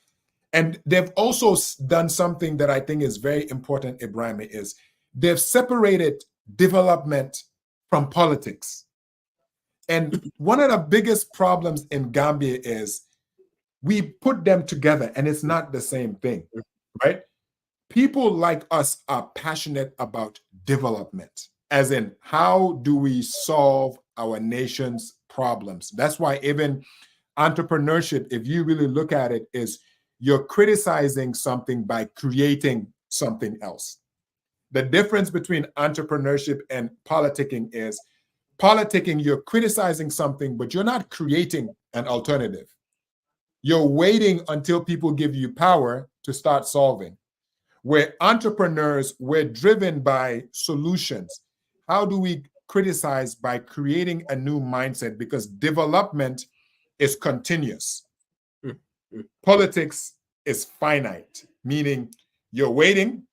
And they've also done something that I think is very important, Ebrima, is they've separated development from politics. And one of the biggest problems in Gambia is we put them together and it's not the same thing, right? People like us are passionate about development, as in how do we solve our nation's problems? That's why even entrepreneurship, if you really look at it, is you're criticizing something by creating something else. The difference between entrepreneurship and politicking is politicking, you're criticizing something, but you're not creating an alternative. You're waiting until people give you power to start solving. We're entrepreneurs, we're driven by solutions. How do we criticize? By creating a new mindset, because development is continuous. Politics is finite, meaning you're waiting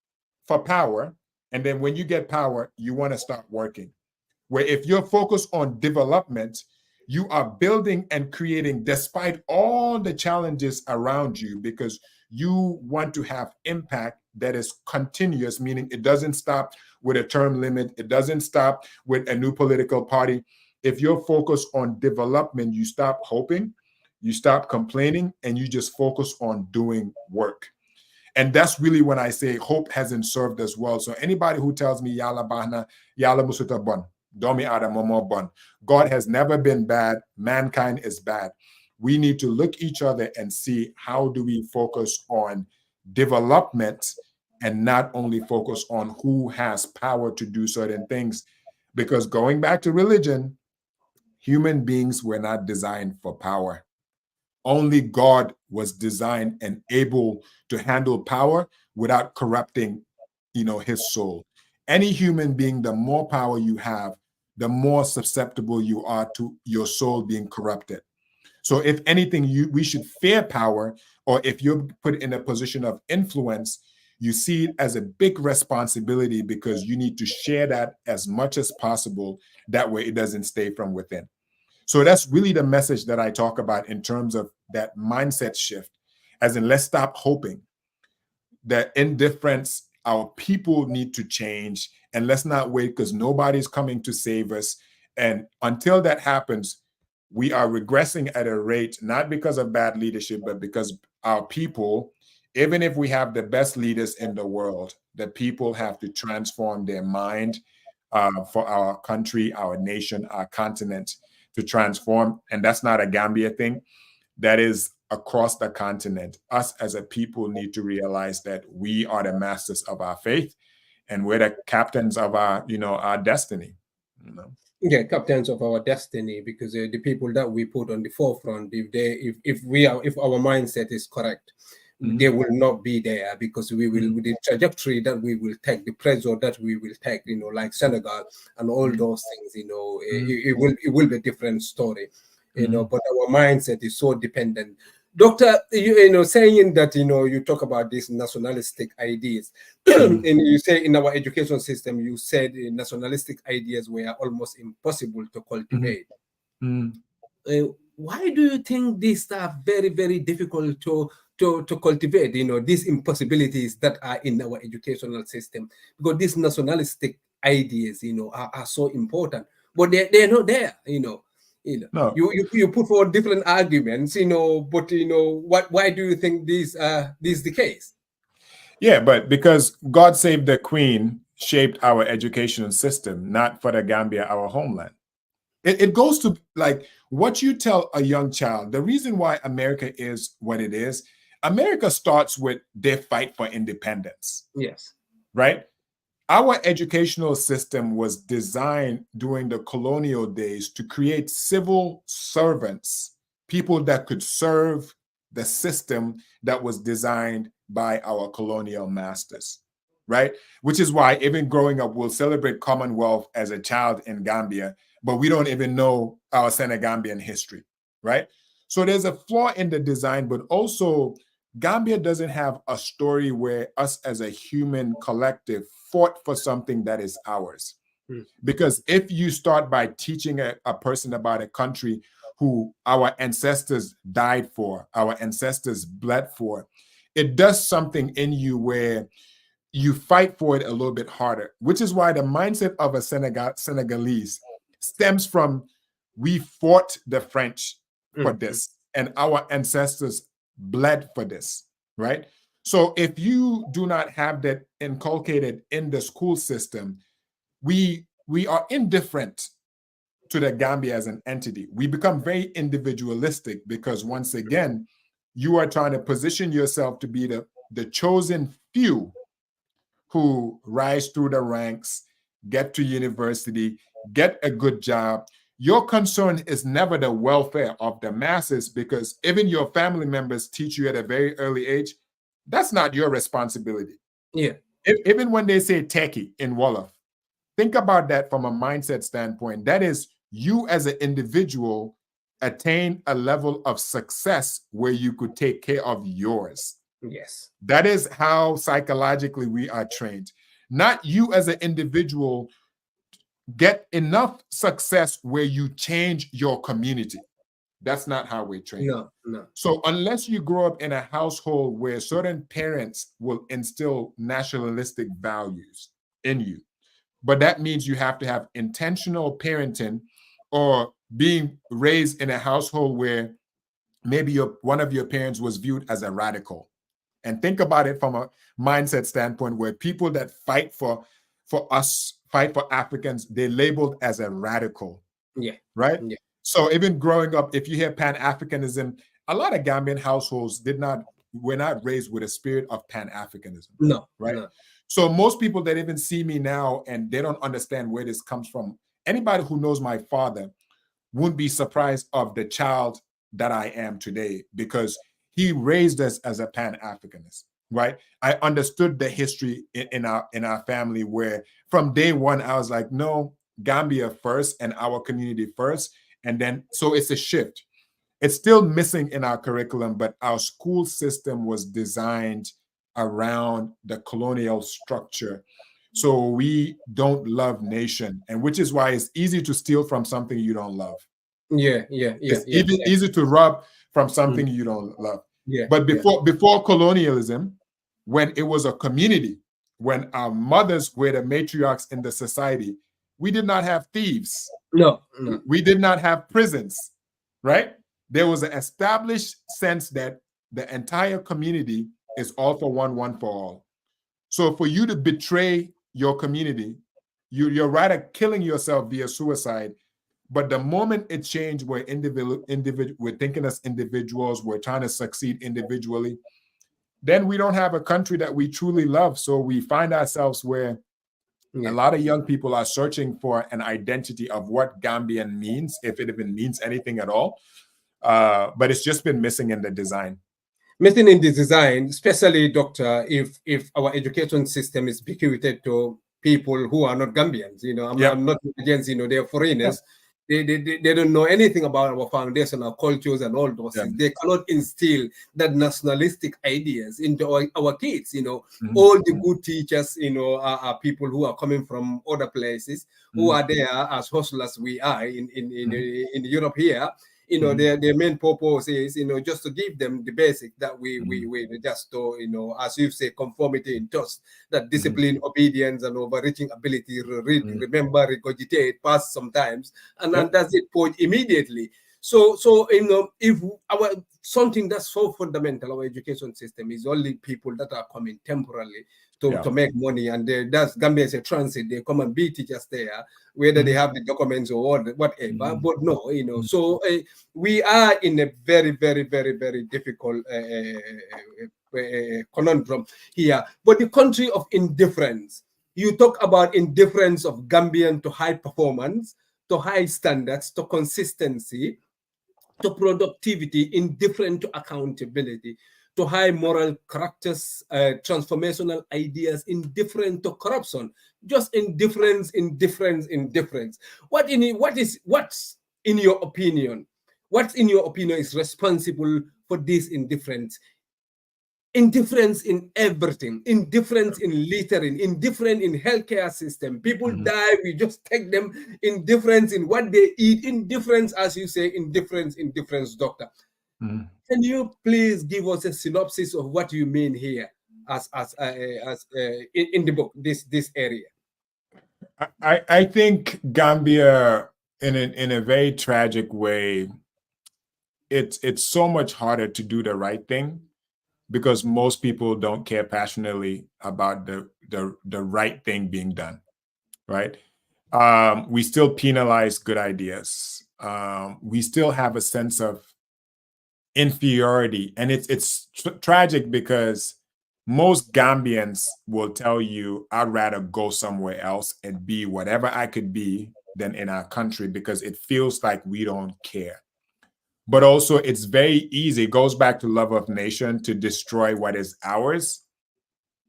for power, and then when you get power, you want to start working. Where if you're focused on development, you are building and creating despite all the challenges around you, because you want to have impact that is continuous, meaning it doesn't stop with a term limit. It doesn't stop with a new political party. If you're focused on development, you stop hoping, you stop complaining, and you just focus on doing work. And that's really when I say hope hasn't served us well. So anybody who tells me Yala Bahna, Yala Musuta Bon, Domi Ada Momo Bon, God has never been bad, mankind is bad. We need to look each other and see how do we focus on development and not only focus on who has power to do certain things. Because going back to religion, human beings were not designed for power. Only God was designed and able to handle power without corrupting, his soul. Any human being, the more power you have, the more susceptible you are to your soul being corrupted. So if anything, we should fear power, or if you're put in a position of influence, you see it as a big responsibility, because you need to share that as much as possible. That way it doesn't stay from within. So that's really the message that I talk about in terms of that mindset shift, as in let's stop hoping. The indifference, our people need to change, and let's not wait because nobody's coming to save us. And until that happens, we are regressing at a rate, not because of bad leadership, but because our people, even if we have the best leaders in the world, the people have to transform their mind for our country, our nation, our continent to transform. And that's not a Gambia thing. That is across the continent. Us as a people need to realize that we are the masters of our faith, and we're the captains of our destiny. Yeah, captains of our destiny, because the people that we put on the forefront, if our mindset is correct, they will not be there, because we will, with the trajectory that we will take, the pressure that we will take, like Senegal and all those things, it will be a different story, but our mindset is so dependent. Doctor, saying that, you talk about these nationalistic ideas, and you say in our education system, you said nationalistic ideas were almost impossible to cultivate. Why do you think these are very, very difficult to cultivate, these impossibilities that are in our educational system? Because these nationalistic ideas, are so important, but they're not there, No. You put forward different arguments, but why do you think this is the case? Yeah, but because God Save the Queen shaped our educational system, not for the Gambia, our homeland. It goes to like what you tell a young child. The reason why America is what it is, America starts with their fight for independence. Yes. Right? Our educational system was designed during the colonial days to create civil servants, people that could serve the system that was designed by our colonial masters, right? Which is why even growing up, we'll celebrate Commonwealth as a child in Gambia, but we don't even know our Senegambian history, right? So there's a flaw in the design, but also Gambia doesn't have a story where us as a human collective fought for something that is ours. Because if you start by teaching a person about a country who our ancestors died for, our ancestors bled for, it does something in you where you fight for it a little bit harder, which is why the mindset of a Senegalese stems from we fought the French for this and our ancestors bled for this, right? So if you do not have that inculcated in the school system, we are indifferent to the Gambia as an entity. We become very individualistic because once again, you are trying to position yourself to be the chosen few who rise through the ranks, get to university, get a good job. Your concern is never the welfare of the masses, because even your family members teach you at a very early age, that's not your responsibility. Yeah. Even when they say techie in Wolof, think about that from a mindset standpoint. That is, you as an individual attain a level of success where you could take care of yours. Yes. That is how psychologically we are trained. Not you as an individual get enough success where you change your community. That's not how we're trained. No. So unless you grow up in a household where certain parents will instill nationalistic values in you, but that means you have to have intentional parenting, or being raised in a household where maybe one of your parents was viewed as a radical. And think about it from a mindset standpoint, where people that fight for us, fight for Africans, they're labeled as a radical. Yeah. Right? Yeah. So even growing up, if you hear Pan-Africanism, a lot of Gambian households were not raised with a spirit of Pan-Africanism. No. Right? No. So most people that even see me now and they don't understand where this comes from, anybody who knows my father wouldn't be surprised of the child that I am today, because he raised us as a Pan-Africanist, right? I understood the history in our family, where from day one, I was like, no, Gambia first and our community first. And then, so it's a shift. It's still missing in our curriculum, but our school system was designed around the colonial structure. So we don't love nation, and which is why it's easy to steal from something you don't love. It's easy to rob from something you don't love. But before colonialism, when it was a community, when our mothers were the matriarchs in the society, we did not have thieves. No. We did not have prisons, right? There was an established sense that the entire community is all for one for all. So for you to betray your community, you're rather killing yourself via suicide. But the moment it changed, where we're thinking as individuals, we're trying to succeed individually, then we don't have a country that we truly love. So we find ourselves where a lot of young people are searching for an identity of what Gambian means, if it even means anything at all. But it's just been missing in the design. Missing in the design, especially, Doctor, if our education system is bequeathed to people who are not Gambians. I'm not against, they're foreigners. They don't know anything about our foundation, our cultures, and all those things. They cannot instill that nationalistic ideas into our kids. All the good teachers, are people who are coming from other places, who are there as hustlers. We are in Europe here. Their main purpose is, just to give them the basic that we just to, as you say, conformity in trust, that discipline, obedience, and overreaching ability, read, remember, regurgitate, pass sometimes, and then that's it, point immediately. So if our something that's so fundamental, our education system, is only people that are coming temporarily to make money, and that's Gambia is a transit. They come and be teachers there, whether they have the documents or whatever. But no, so we are in a very, very, very, very difficult conundrum here. But the country of indifference, you talk about indifference of Gambian to high performance, to high standards, to consistency, to productivity, indifferent to accountability, to high moral characters, transformational ideas, indifferent to corruption, just indifference. What's in your opinion is responsible for this indifference indifference in everything, indifference in littering, indifference in healthcare system. People die, we just take them, indifference in what they eat, indifference, as you say, indifference, doctor. Can you please give us a synopsis of what you mean here as in the book, this area? I think Gambia, in a very tragic way, it's so much harder to do the right thing because most people don't care passionately about the right thing being done, right? We still penalize good ideas. We still have a sense of inferiority, and it's tragic because most Gambians will tell you, I'd rather go somewhere else and be whatever I could be than in our country because it feels like we don't care. But also, it's very easy. It goes back to love of nation to destroy what is ours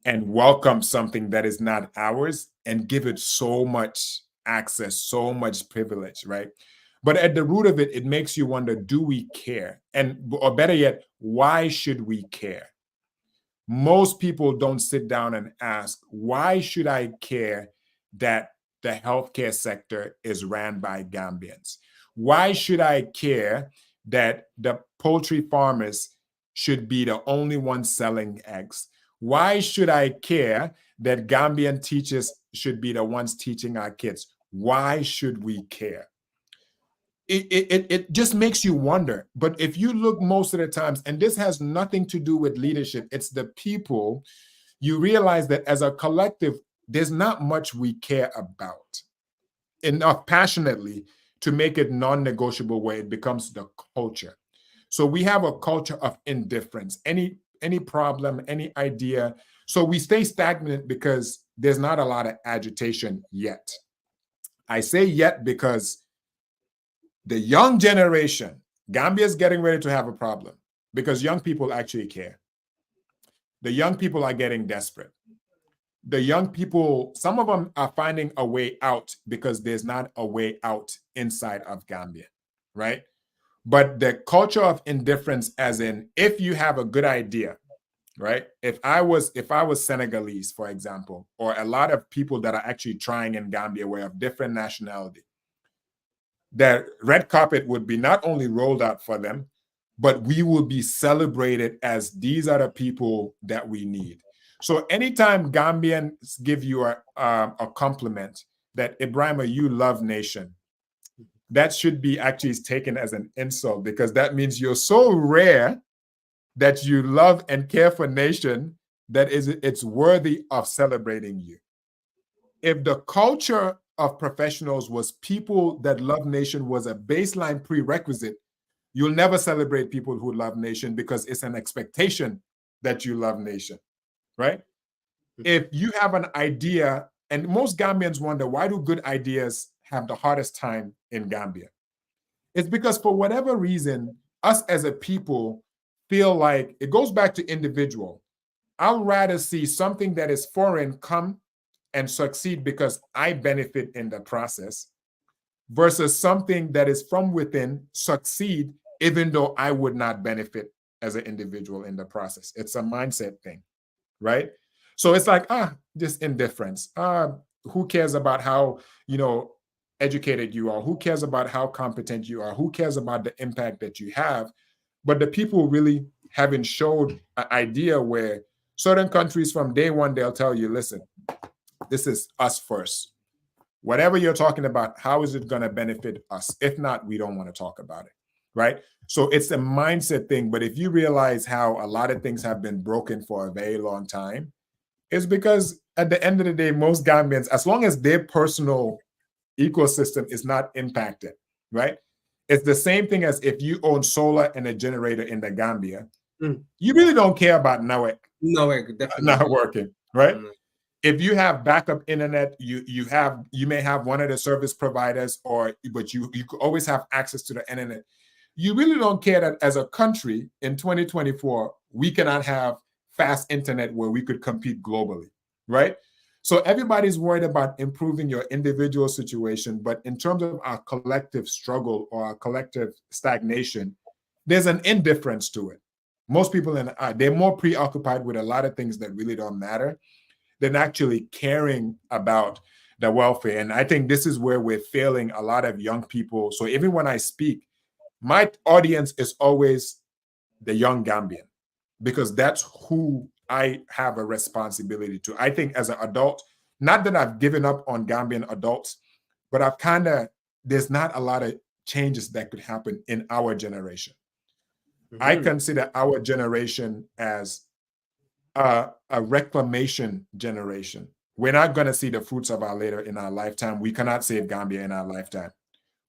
and welcome something that is not ours and give it so much access, so much privilege, right? But at the root of it, it makes you wonder, do we care? And, or better yet, why should we care? Most people don't sit down and ask, why should I care that the healthcare sector is ran by Gambians? Why should I care that the poultry farmers should be the only ones selling eggs? Why should I care that Gambian teachers should be the ones teaching our kids? Why should we care? It just makes you wonder. But if you look most of the times, and this has nothing to do with leadership, it's the people, you realize that as a collective, there's not much we care about enough passionately to make it non-negotiable where it becomes the culture. So we have a culture of indifference. Any problem, any idea. So we stay stagnant because there's not a lot of agitation yet. I say yet because the young generation, Gambia is getting ready to have a problem because young people actually care. The young people are getting desperate. The young people, some of them are finding a way out because there's not a way out inside of Gambia, right? But the culture of indifference, as in, if you have a good idea, right? If I was Senegalese, for example, or a lot of people that are actually trying in Gambia were of different nationality, the red carpet would be not only rolled out for them, but we will be celebrated as these are the people that we need. So anytime Gambians give you a compliment that, Ebrima, you love nation, that should be actually taken as an insult because that means you're so rare that you love and care for nation that it's worthy of celebrating you. If the culture of professionals was people that love nation was a baseline prerequisite, you'll never celebrate people who love nation because it's an expectation that you love nation, right? If you have an idea, and most Gambians wonder, why do good ideas have the hardest time in Gambia? It's because for whatever reason, us as a people feel like it goes back to individual. I'd rather see something that is foreign come and succeed because I benefit in the process versus something that is from within succeed even though I would not benefit as an individual in the process. It's a mindset thing, right? So it's like, just indifference. Who cares about how, educated you are? Who cares about how competent you are? Who cares about the impact that you have? But the people really haven't showed an idea where certain countries from day one, they'll tell you, listen, this is us first. Whatever you're talking about, how is it going to benefit us? If not, we don't want to talk about it, right? So it's a mindset thing. But if you realize how a lot of things have been broken for a very long time, it's because at the end of the day, most Gambians, as long as their personal ecosystem is not impacted, right? It's the same thing as if you own solar and a generator in the Gambia. You really don't care about NOEC not working, right? If you have backup internet, you may have one of the service providers, but you could always have access to the internet. You really don't care that as a country in 2024, we cannot have fast internet where we could compete globally, right? So everybody's worried about improving your individual situation, but in terms of our collective struggle or our collective stagnation, there's an indifference to it. Most people they're more preoccupied with a lot of things that really don't matter than actually caring about the welfare. And I think this is where we're failing a lot of young people. So even when I speak, my audience is always the young Gambian, because that's who I have a responsibility to. I think as an adult, not that I've given up on Gambian adults, but there's not a lot of changes that could happen in our generation. I consider our generation as a reclamation generation. We're not going to see the fruits of our labor in our lifetime. We cannot save Gambia in our lifetime.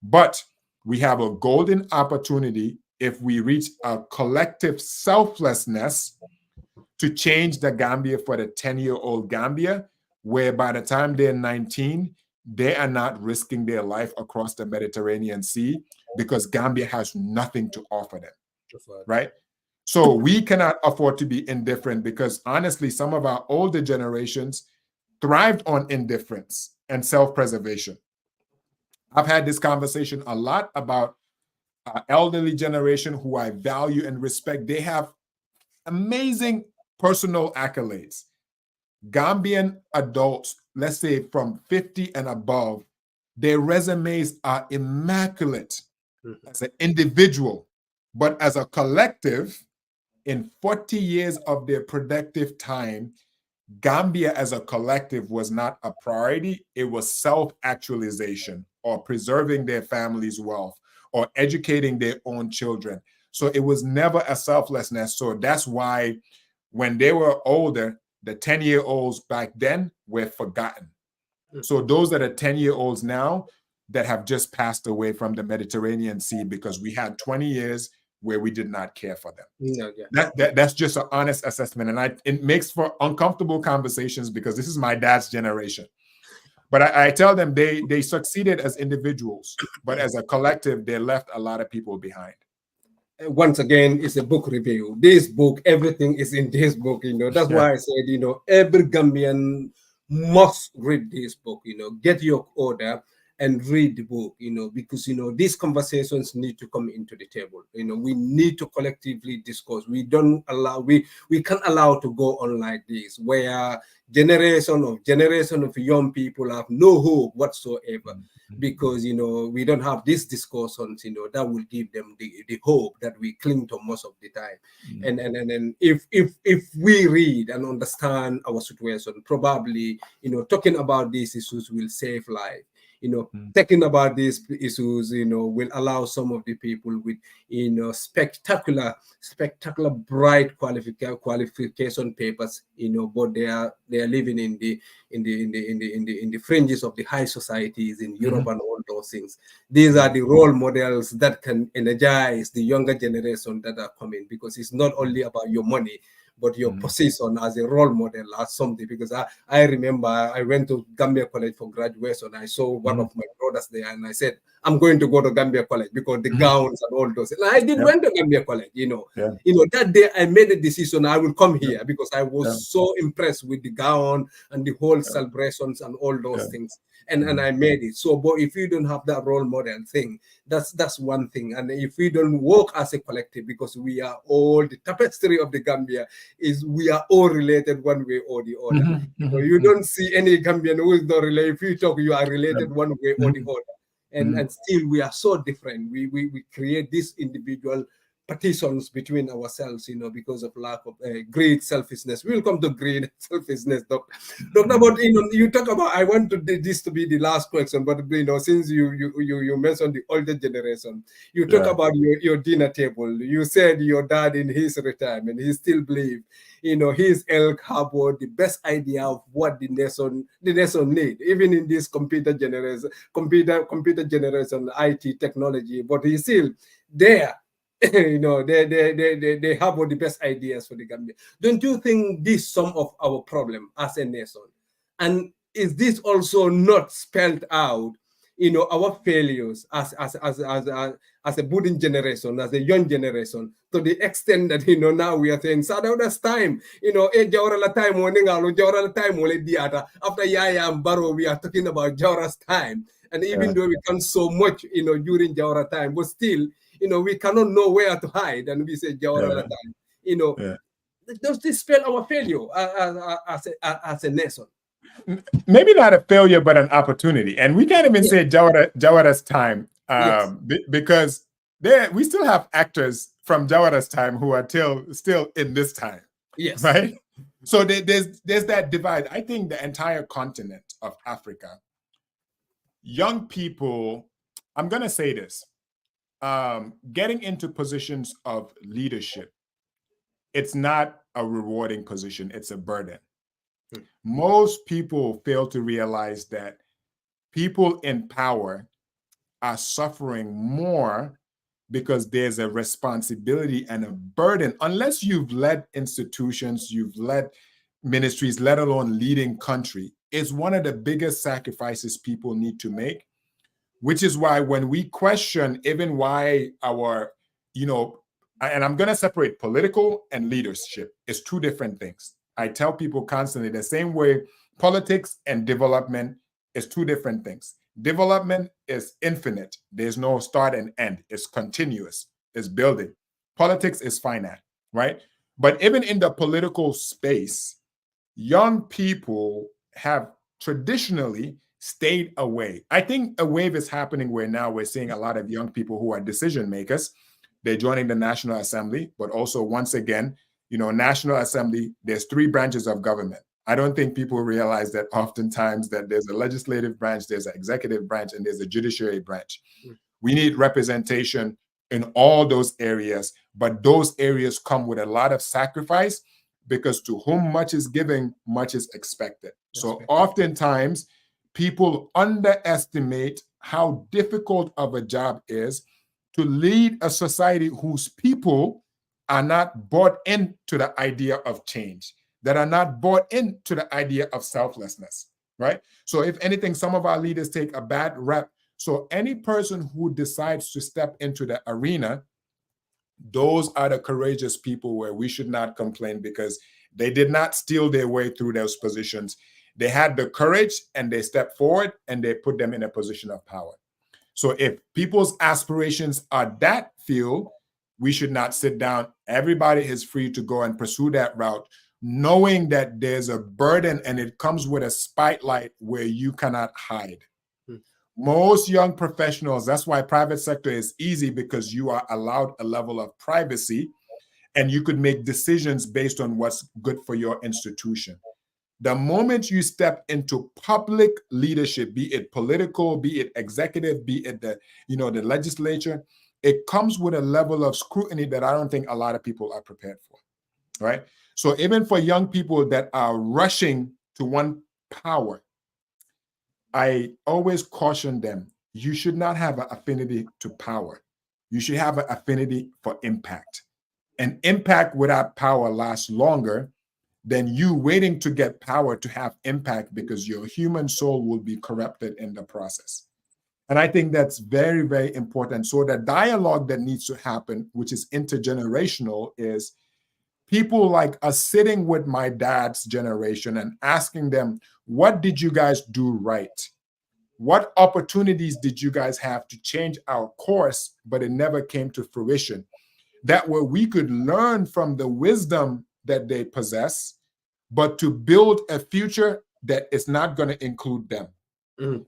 But we have a golden opportunity if we reach a collective selflessness to change the Gambia for the 10-year-old Gambia, where by the time they're 19, they are not risking their life across the Mediterranean Sea because Gambia has nothing to offer them, right? So we cannot afford to be indifferent, because honestly, some of our older generations thrived on indifference and self-preservation. I've had this conversation a lot about elderly generation who I value and respect. They have amazing personal accolades. Gambian adults, let's say from 50 and above, their resumes are immaculate as an individual, but as a collective, in 40 years of their productive time, Gambia as a collective was not a priority. It was self-actualization or preserving their family's wealth or educating their own children. So it was never a selflessness. So that's why when they were older, the 10-year-olds back then were forgotten. So those are the 10-year-olds now that have just passed away from the Mediterranean Sea because we had 20 years where we did not care for them. That's just an honest assessment. And it makes for uncomfortable conversations because this is my dad's generation. But I tell them they succeeded as individuals, but as a collective, they left a lot of people behind. Once again, it's a book review. This book, everything is in this book, That's why I said, every Gambian must read this book, get your order and read the book, because, these conversations need to come into the table. We need to collectively discuss. We can't allow to go on like this, where generation of young people have no hope whatsoever, because, we don't have these discussions, that will give them the hope that we cling to most of the time. And if we read and understand our situation, probably, talking about these issues will save life. Talking about these issues, will allow some of the people with, spectacular, bright qualification papers, but they are living in the fringes of the high societies in Europe and all those things. These are the role models that can energize the younger generation that are coming, because it's not only about your money, but your position as a role model as something. Because I remember I went to Gambia College for graduation. I saw one of my brothers there, and I said, I'm going to go to Gambia College because the gowns and all those. And I did went to Gambia College, that day I made a decision, I will come here because I was so impressed with the gown and the whole celebrations and all those things. And I made it. So, but if you don't have that role model thing, that's one thing. And if we don't work as a collective, because we are all, the tapestry of the Gambia is we are all related one way or the other. You don't see any Gambian who is not related. If you talk, you are related one way or the other. And still we are so different. We create this individual partitions between ourselves, because of lack of greed, selfishness. We'll come to greed, selfishness, Doctor. But you talk about. I want this to be the last question, but since you mentioned the older generation, you talk about your dinner table. You said your dad in his retirement, he still believes, his elk harbored the best idea of what the nation need, even in this computer generation, IT technology. But he's still there. They have all the best ideas for the Gambia. Don't you think this is some of our problem as a nation? And is this also not spelled out, our failures as a budding generation, as a young generation, to the extent that now we are saying, that's time, after Yaya and Barrow, we are talking about Jawara's time. And even though we can so much, during Jawara time, but still, we cannot know where to hide, and we say Jawara time. does this spell our failure as a nation? Maybe not a failure, but an opportunity. And we can't even say Jawara's time because we still have actors from Jawara's time who are still in this time. Yes. Right? So there's that divide. I think the entire continent of Africa, young people, I'm going to say this, getting into positions of leadership, it's not a rewarding position, it's a burden. Most people fail to realize that people in power are suffering more because there's a responsibility and a burden. Unless you've led institutions, you've led ministries, let alone leading country, is one of the biggest sacrifices people need to make, which is why when we question even why our, and I'm going to separate political and leadership, it's two different things. I tell people constantly the same way politics and development is two different things. Development is infinite. There's no start and end. It's continuous. It's building. Politics is finite, right? But even in the political space, young people have traditionally stayed away. I think a wave is happening where now we're seeing a lot of young people who are decision makers. They're joining the National Assembly, but also once again, National Assembly, there's three branches of government. I don't think people realize that oftentimes that there's a legislative branch, there's an executive branch, and there's a judiciary branch. We need representation in all those areas, but those areas come with a lot of sacrifice because to whom much is given, much is expected. So oftentimes people underestimate how difficult of a job is to lead a society whose people are not bought into the idea of change, that are not bought into the idea of selflessness, right? So if anything, some of our leaders take a bad rep. So any person who decides to step into the arena, those are the courageous people where we should not complain because they did not steal their way through those positions. They had the courage and they stepped forward and they put them in a position of power. So if people's aspirations are that field, we should not sit down. Everybody is free to go and pursue that route, knowing that there's a burden and it comes with a spotlight where you cannot hide. Most young professionals, that's why private sector is easy because you are allowed a level of privacy and you could make decisions based on what's good for your institution. The moment you step into public leadership, be it political, be it executive, be it the legislature, it comes with a level of scrutiny that I don't think a lot of people are prepared for, right? So even for young people that are rushing to want power, I always caution them, you should not have an affinity to power. You should have an affinity for impact. And impact without power lasts longer than you waiting to get power to have impact because your human soul will be corrupted in the process. And I think that's very, very important. So the dialogue that needs to happen, which is intergenerational, is people like us sitting with my dad's generation and asking them, what did you guys do right? What opportunities did you guys have to change our course, but it never came to fruition? That way we could learn from the wisdom that they possess, but to build a future that is not going to include them.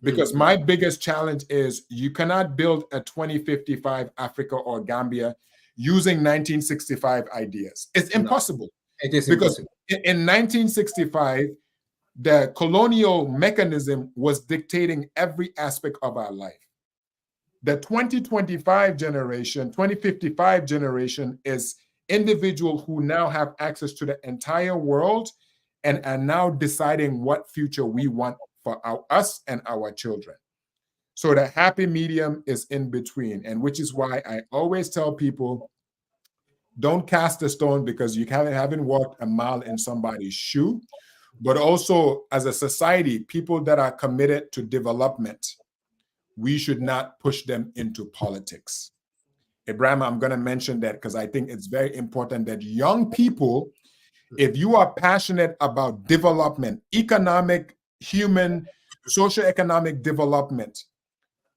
Because my biggest challenge is you cannot build a 2055 Africa or Gambia using 1965 ideas. It's impossible. It is because impossible. In 1965, the colonial mechanism was dictating every aspect of our life. The 2025 generation, 2055 generation is individuals who now have access to the entire world and are now deciding what future we want for us and our children. So the happy medium is in between, and which is why I always tell people, don't cast a stone because you haven't walked a mile in somebody's shoe, but also as a society, people that are committed to development, we should not push them into politics. Ebrima, I'm going to mention that because I think it's very important that young people, if you are passionate about development, economic, human, socioeconomic development,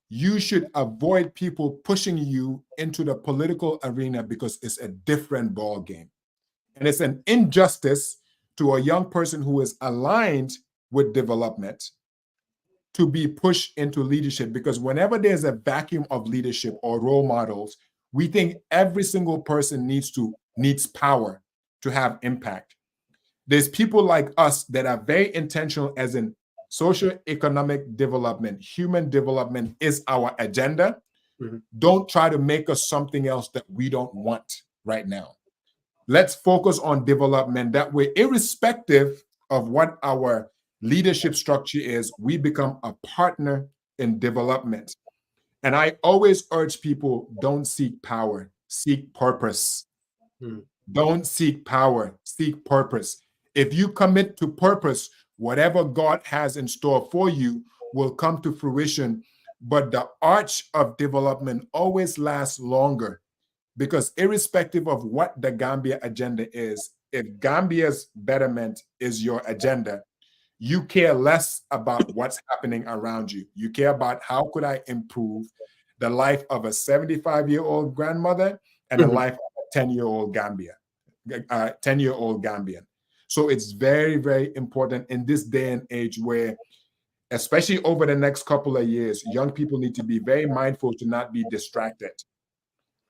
you should avoid people pushing you into the political arena because it's a different ball game. And it's an injustice to a young person who is aligned with development to be pushed into leadership, because whenever there's a vacuum of leadership or role models, we think every single person needs power to have impact. There's people like us that are very intentional, as in social economic development, human development is our agenda. Mm-hmm. Don't try to make us something else that we don't want right now. Let's focus on development. That way, irrespective of what our leadership structure is, we become a partner in development. And I always urge people, don't seek power, seek purpose. Don't seek power, seek purpose. If you commit to purpose, whatever God has in store for you will come to fruition. But the arch of development always lasts longer, because irrespective of what the Gambia agenda is, if Gambia's betterment is your agenda, you care less about what's happening around you. You care about how could I improve the life of a 75-year-old grandmother and the life of a 10-year-old Gambia, 10-year-old Gambian. So it's very, very important in this day and age where, especially over the next couple of years, young people need to be very mindful to not be distracted.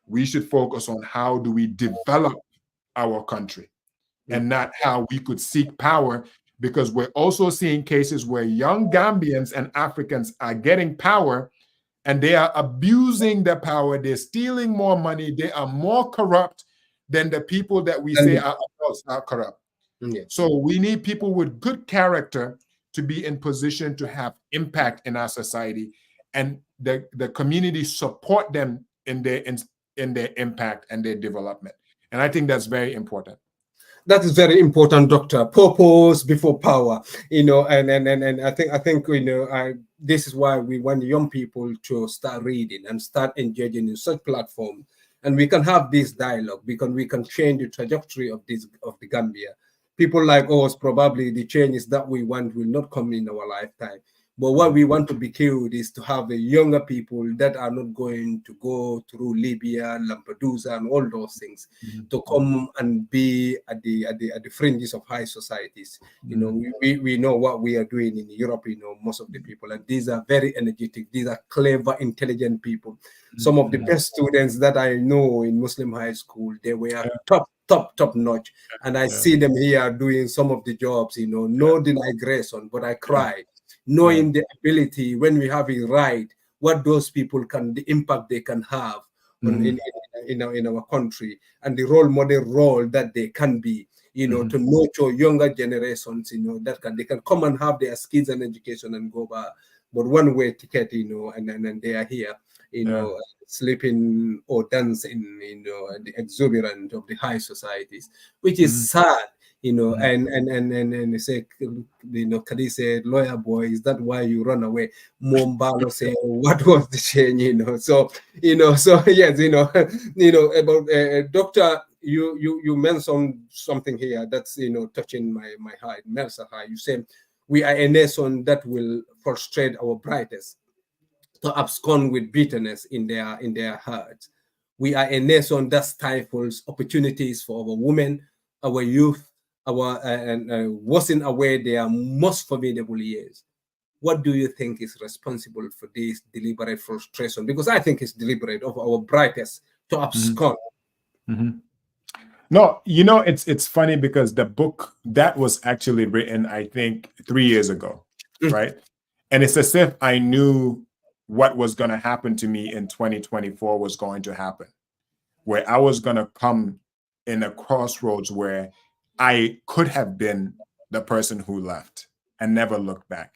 We should focus on how do we develop our country and not how we could seek power, because we're also seeing cases where young Gambians and Africans are getting power and they are abusing the power. They're stealing more money. They are more corrupt than the people that we say are corrupt. Yeah. So we need people with good character to be in position to have impact in our society, and the community support them in their impact and their development. And I think that's very important. That is very important, Doctor. Purpose before power, and I think this is why we want young people to start reading and start engaging in such platforms, and we can have this dialogue because we can change the trajectory of the Gambia. People like us, probably the changes that we want will not come in our lifetime. But what we want to be killed is to have the younger people that are not going to go through Libya, Lampedusa, and all those things to come and be at the fringes of high societies. We know what we are doing in Europe. Most of the people, and these are very energetic. These are clever, intelligent people. Some of the best students that I know in Muslim high school, they were top notch, and I see them here doing some of the jobs. No denigration, but I cry. Knowing the ability, when we have it right, what those people can, the impact they can have in our country, and the role model role that they can be, to nurture younger generations, that they can come and have their skills and education and go back. But one way ticket, and they are here, sleeping or dancing, the exuberance of the high societies, which is sad. And they say, Kadi said, lawyer boy, is that why you run away? Mombalo said, what was the change? So yes, about Doctor, you mentioned something here that's touching my heart, Melsa heart. You said we are a nation that will frustrate our brightest, to abscond with bitterness in their hearts. We are a nation that stifles opportunities for our women, our youth, wasn't aware their most formidable years. What do you think is responsible for this deliberate frustration? Because I think it's deliberate of our brightest to abscond. No, it's funny because the book that was actually written, I think, 3 years ago, right? And it's as if I knew what was going to happen to me in 2024 was going to happen, where I was going to come in a crossroads where I could have been the person who left and never looked back.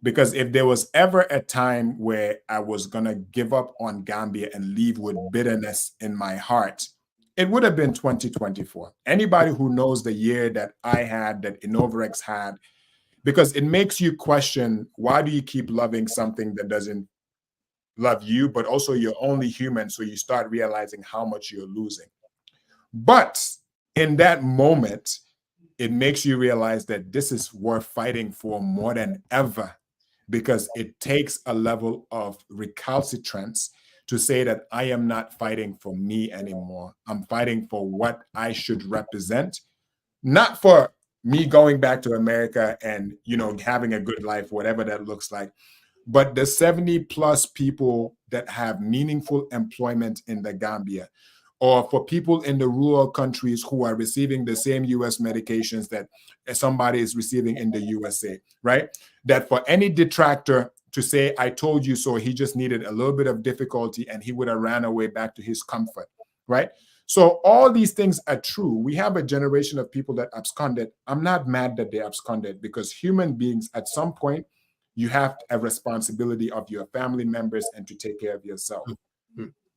Because if there was ever a time where I was going to give up on Gambia and leave with bitterness in my heart, it would have been 2024. Anybody who knows the year that I had, that Innovarex had, because it makes you question, why do you keep loving something that doesn't love you, but also you're only human, so you start realizing how much you're losing. But in that moment, it makes you realize that this is worth fighting for more than ever, because it takes a level of recalcitrance to say that I am not fighting for me anymore. I'm fighting for what I should represent, not for me going back to America and, you know, having a good life, whatever that looks like, but the 70 plus people that have meaningful employment in the Gambia, or for people in the rural countries who are receiving the same US medications that somebody is receiving in the USA, right? That for any detractor to say, I told you so, he just needed a little bit of difficulty and he would have ran away back to his comfort, right? So all these things are true. We have a generation of people that absconded. I'm not mad that they absconded, because human beings, at some point, you have a responsibility of your family members and to take care of yourself.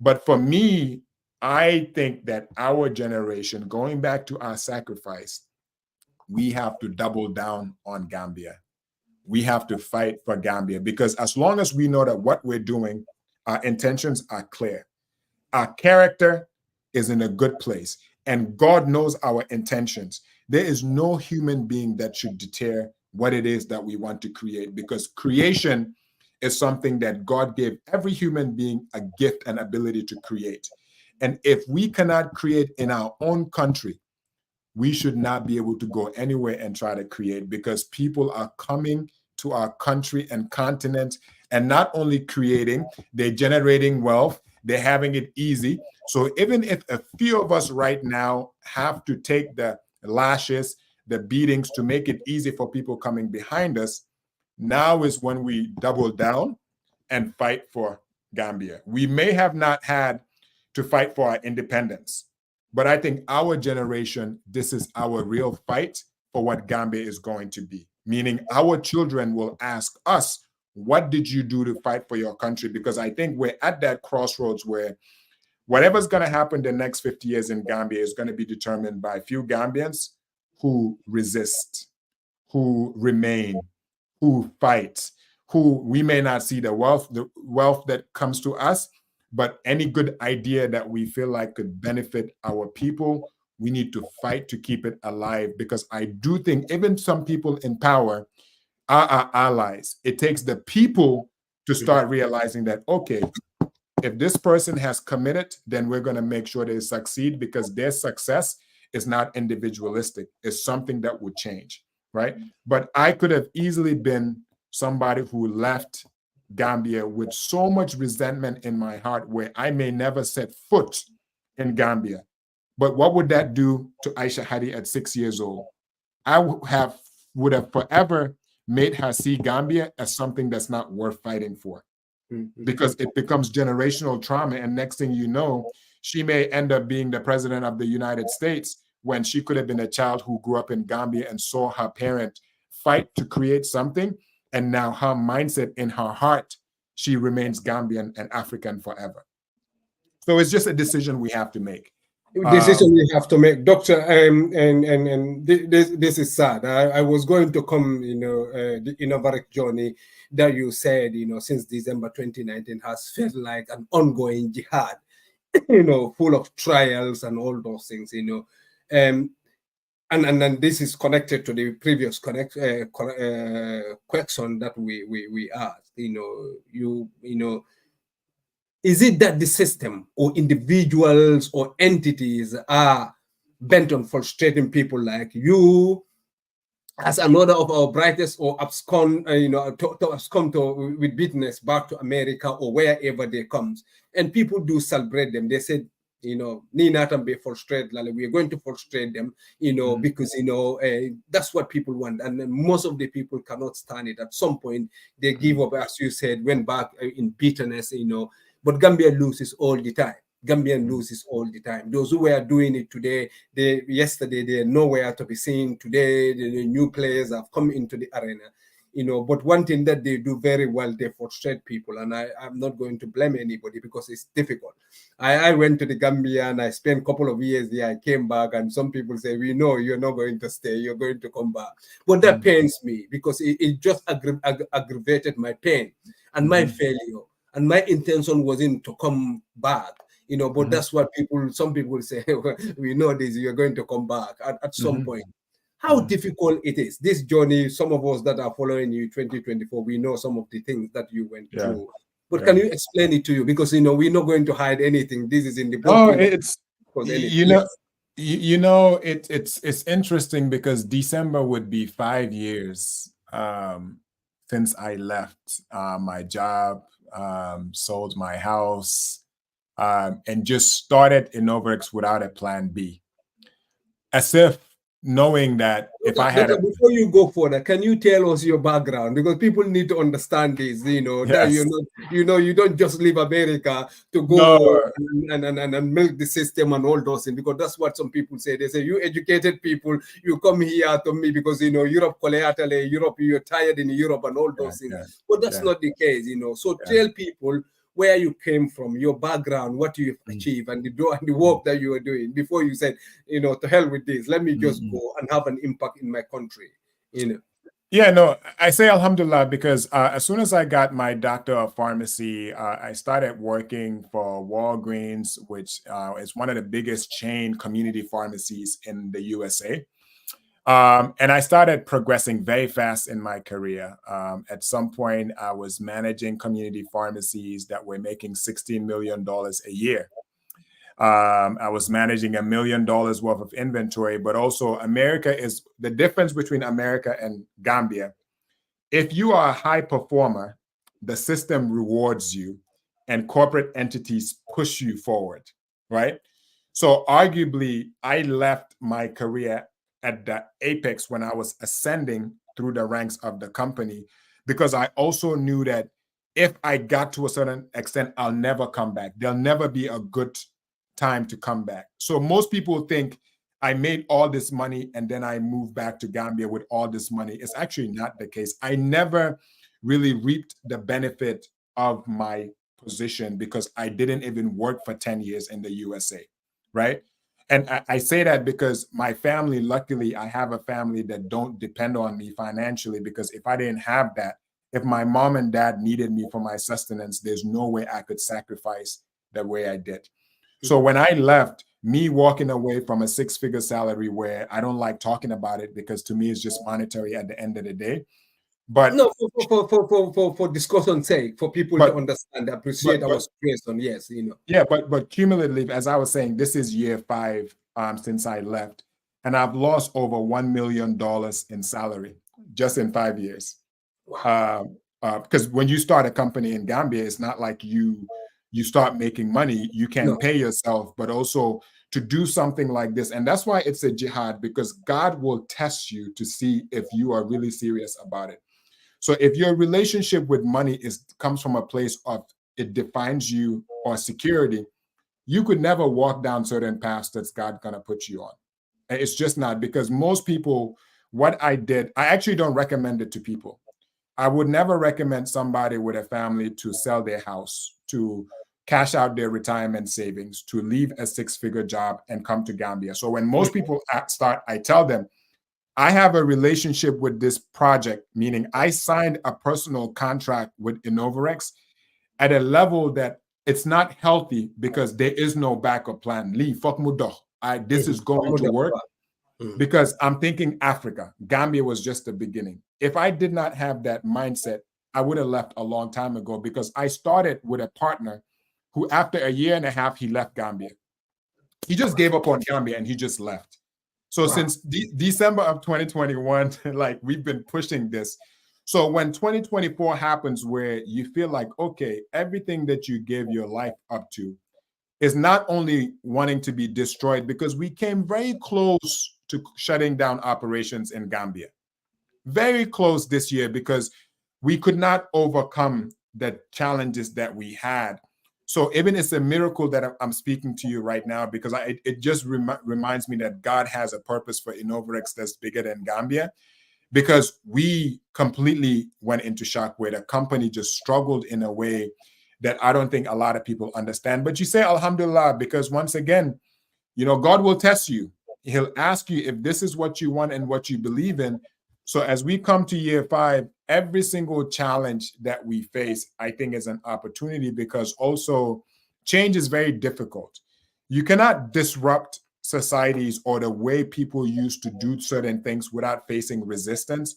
But for me, I think that our generation, going back to our sacrifice, we have to double down on Gambia. We have to fight for Gambia, because as long as we know that what we're doing, our intentions are clear, our character is in a good place, and God knows our intentions, there is no human being that should deter what it is that we want to create, because creation is something that God gave every human being a gift and ability to create. And if we cannot create in our own country, we should not be able to go anywhere and try to create, because people are coming to our country and continent and not only creating, they're generating wealth, they're having it easy. So even if a few of us right now have to take the lashes, the beatings to make it easy for people coming behind us, now is when we double down and fight for Gambia. We may have not had to fight for our independence, but I think our generation, this is our real fight for what Gambia is going to be. Meaning our children will ask us, what did you do to fight for your country? Because I think we're at that crossroads where whatever's going to happen the next 50 years in Gambia is going to be determined by a few Gambians who resist, who remain, who fight, who we may not see the wealth that comes to us, but any good idea that we feel like could benefit our people, we need to fight to keep it alive. Because I do think even some people in power are our allies. It takes the people to start realizing that, okay, if this person has committed, then we're going to make sure they succeed, because their success is not individualistic. It's something that would change, right? But I could have easily been somebody who left Gambia with so much resentment in my heart, where I may never set foot in Gambia. But what would that do to Aisha Hadi at 6 years old? I would have forever made her see Gambia as something that's not worth fighting for, because it becomes generational trauma. And next thing you know, she may end up being the president of the United States, when she could have been a child who grew up in Gambia and saw her parent fight to create something. And now her mindset, in her heart, she remains Gambian and African forever. So it's just a decision we have to make. Decision we have to make, Doctor. And this is sad. I was going to come, the innovative journey that you said, since December 2019 has felt like an ongoing jihad, full of trials and all those things, and then this is connected to the previous question that we asked. Is it that the system or individuals or entities are bent on frustrating people like you, as another of our brightest, or abscond, to abscond with business back to America or wherever they comes, and people do celebrate them? They said, Nina can be frustrated. Like, we are going to frustrate them, because that's what people want, and most of the people cannot stand it. At some point, they give up, as you said, went back in bitterness, But Gambia loses all the time. Gambian loses all the time. Those who were doing it today, yesterday, they're nowhere to be seen. Today, the new players have come into the arena. But one thing that they do very well, they frustrate people, and I'm not going to blame anybody, because it's difficult. I went to the Gambia and I spent a couple of years there. I came back, and some people say, we know you're not going to stay, you're going to come back. But that pains me, because it just aggravated my pain and my failure. And my intention wasn't to come back, but that's what some people say, we know this, you're going to come back at some point. How difficult it is, this journey. Some of us that are following you 2024, we know some of the things that you went through. But can you explain it to you? Because, we're not going to hide anything. This is in the book. Oh, it's, anything. it's interesting because December would be 5 years since I left my job, sold my house, and just started Innovex without a plan B. As if knowing that if I had before you go further, can you tell us your background? Because people need to understand this, that you're not, you don't just leave America to go and milk the system and all those things, because that's what some people say. They say, you educated people, you come here to me because, Europe, Europe, you're tired in Europe and all those things. But that's not the case, So tell people where you came from, your background, what you've achieved, and the work that you are doing before you said, to hell with this. Let me just go and have an impact in my country. Yeah, no, I say alhamdulillah because as soon as I got my doctor of pharmacy, I started working for Walgreens, which is one of the biggest chain community pharmacies in the USA. And I started progressing very fast in my career. At some point, I was managing community pharmacies that were making $16 million a year. I was managing $1 million worth of inventory, but also America is the difference between America and Gambia. If you are a high performer, the system rewards you and corporate entities push you forward, right? So arguably, I left my career at the apex when I was ascending through the ranks of the company, because I also knew that if I got to a certain extent, I'll never come back. There'll never be a good time to come back. So most people think I made all this money and then I moved back to Gambia with all this money. It's actually not the case. I never really reaped the benefit of my position because I didn't even work for 10 years in the USA, right? And I say that because my family, luckily, I have a family that don't depend on me financially, because if I didn't have that, if my mom and dad needed me for my sustenance, there's no way I could sacrifice the way I did. So when I left, me walking away from a 6-figure salary where I don't like talking about it because to me it's just monetary at the end of the day. But no, for discussion's sake, for people to understand, appreciate our situation, yes, Yeah, but cumulatively, as I was saying, this is year 5 since I left, and I've lost over $1 million in salary just in 5 years. Wow. Because when you start a company in Gambia, it's not like you start making money. You can pay yourself, but also to do something like this. And that's why it's a jihad, because God will test you to see if you are really serious about it. So if your relationship with money comes from a place of it defines you or security, you could never walk down certain paths that's God gonna put you on. And it's just not, because most people, what I did, I actually don't recommend it to people. I would never recommend somebody with a family to sell their house, to cash out their retirement savings, to leave a 6-figure job and come to Gambia. So when most people start, I tell them, I have a relationship with this project, meaning I signed a personal contract with Innovex at a level that it's not healthy because there is no backup plan. Lee, fuck mudoh. This is going to work because I'm thinking Africa. Gambia was just the beginning. If I did not have that mindset, I would have left a long time ago, because I started with a partner who, after a year and a half, he left Gambia. He just gave up on Gambia and he just left. So since December of 2021, like, we've been pushing this. So when 2024 happens, where you feel like, okay, everything that you gave your life up to is not only wanting to be destroyed, because we came very close to shutting down operations in Gambia. Very close this year, because we could not overcome the challenges that we had. So even it's a miracle that I'm speaking to you right now, because it just reminds me that God has a purpose for Innovex that's bigger than Gambia, because we completely went into shock where the company just struggled in a way that I don't think a lot of people understand. But you say alhamdulillah, because once again, God will test you. He'll ask you if this is what you want and what you believe in. So as we come to year 5, every single challenge that we face, I think, is an opportunity, because also change is very difficult. You cannot disrupt societies or the way people used to do certain things without facing resistance.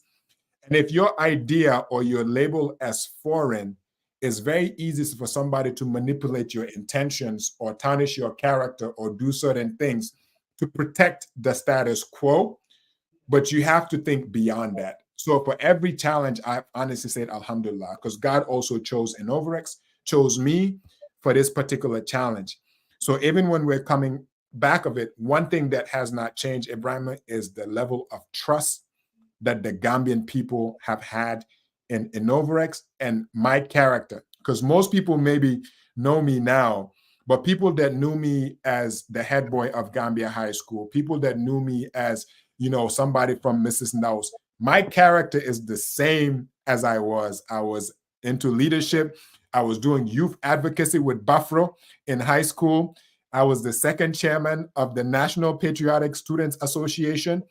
And if your idea or your label as foreign it's very easy for somebody to manipulate your intentions or tarnish your character or do certain things to protect the status quo. But you have to think beyond that. So for every challenge, I honestly said, Alhamdulillah, because God also chose Innovarex, chose me for this particular challenge. So even when we're coming back of it, one thing that has not changed, Ebrima, is the level of trust that the Gambian people have had in Innovarex and my character. Because most people maybe know me now, but people that knew me as the head boy of Gambia High School, people that knew me as, you know, somebody from Mrs. Naus, my character is the same as I was. I was into leadership. I was doing youth advocacy with Bafro in high school. I was the second chairman of the National Patriotic Students Association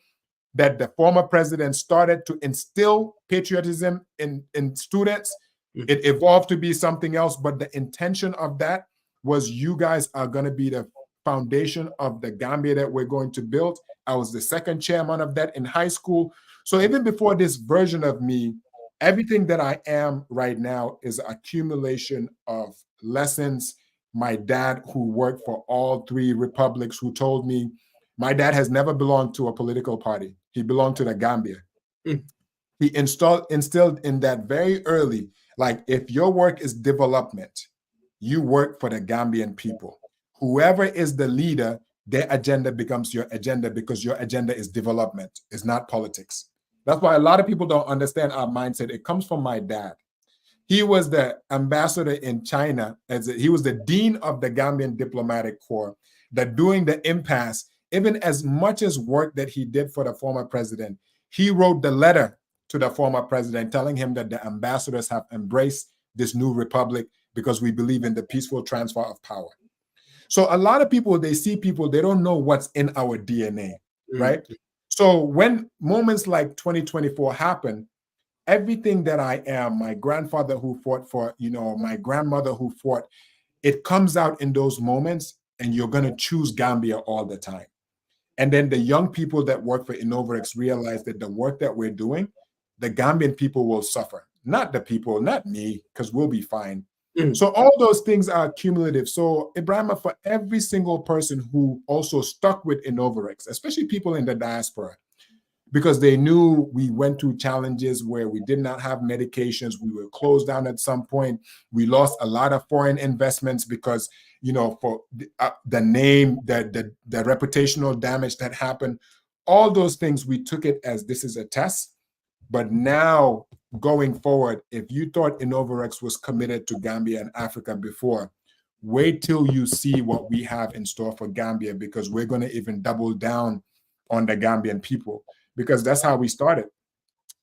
that the former president started to instill patriotism in students. It evolved to be something else, but the intention of that was you guys are going to be the foundation of the Gambia that we're going to build. I was the second chairman of that in high school. So even before this version of me, everything that I am right now is an accumulation of lessons. My dad, who worked for all three republics, who told me, my dad has never belonged to a political party. He belonged to the Gambia. He instilled in that very early, like, if your work is development, you work for the Gambian people. Whoever is the leader, their agenda becomes your agenda, because your agenda is development, it's not politics. That's why a lot of people don't understand our mindset. It comes from my dad. He was the ambassador in China. He was the dean of the Gambian Diplomatic Corps, that during the impasse, even as much as work that he did for the former president, he wrote the letter to the former president telling him that the ambassadors have embraced this new republic because we believe in the peaceful transfer of power. So a lot of people, they see people, they don't know what's in our DNA, right? So when moments like 2024 happen, everything that I am, my grandfather who fought for, you know, my grandmother who fought, it comes out in those moments, and you're going to choose Gambia all the time. And then the young people that work for Innovarex realize that the work that we're doing, the Gambian people will suffer. Not the people, not me, because we'll be fine. So all those things are cumulative. So Ebrima, for every single person who also stuck with Innovarex, especially people in the diaspora, because they knew we went through challenges where we did not have medications. We were closed down at some point. We lost a lot of foreign investments because, you know, for the name, the reputational damage that happened, all those things, we took it as this is a test. But now going forward, if you thought Innovarex was committed to Gambia and Africa before, wait till you see what we have in store for Gambia, because we're going to even double down on the Gambian people, because that's how we started.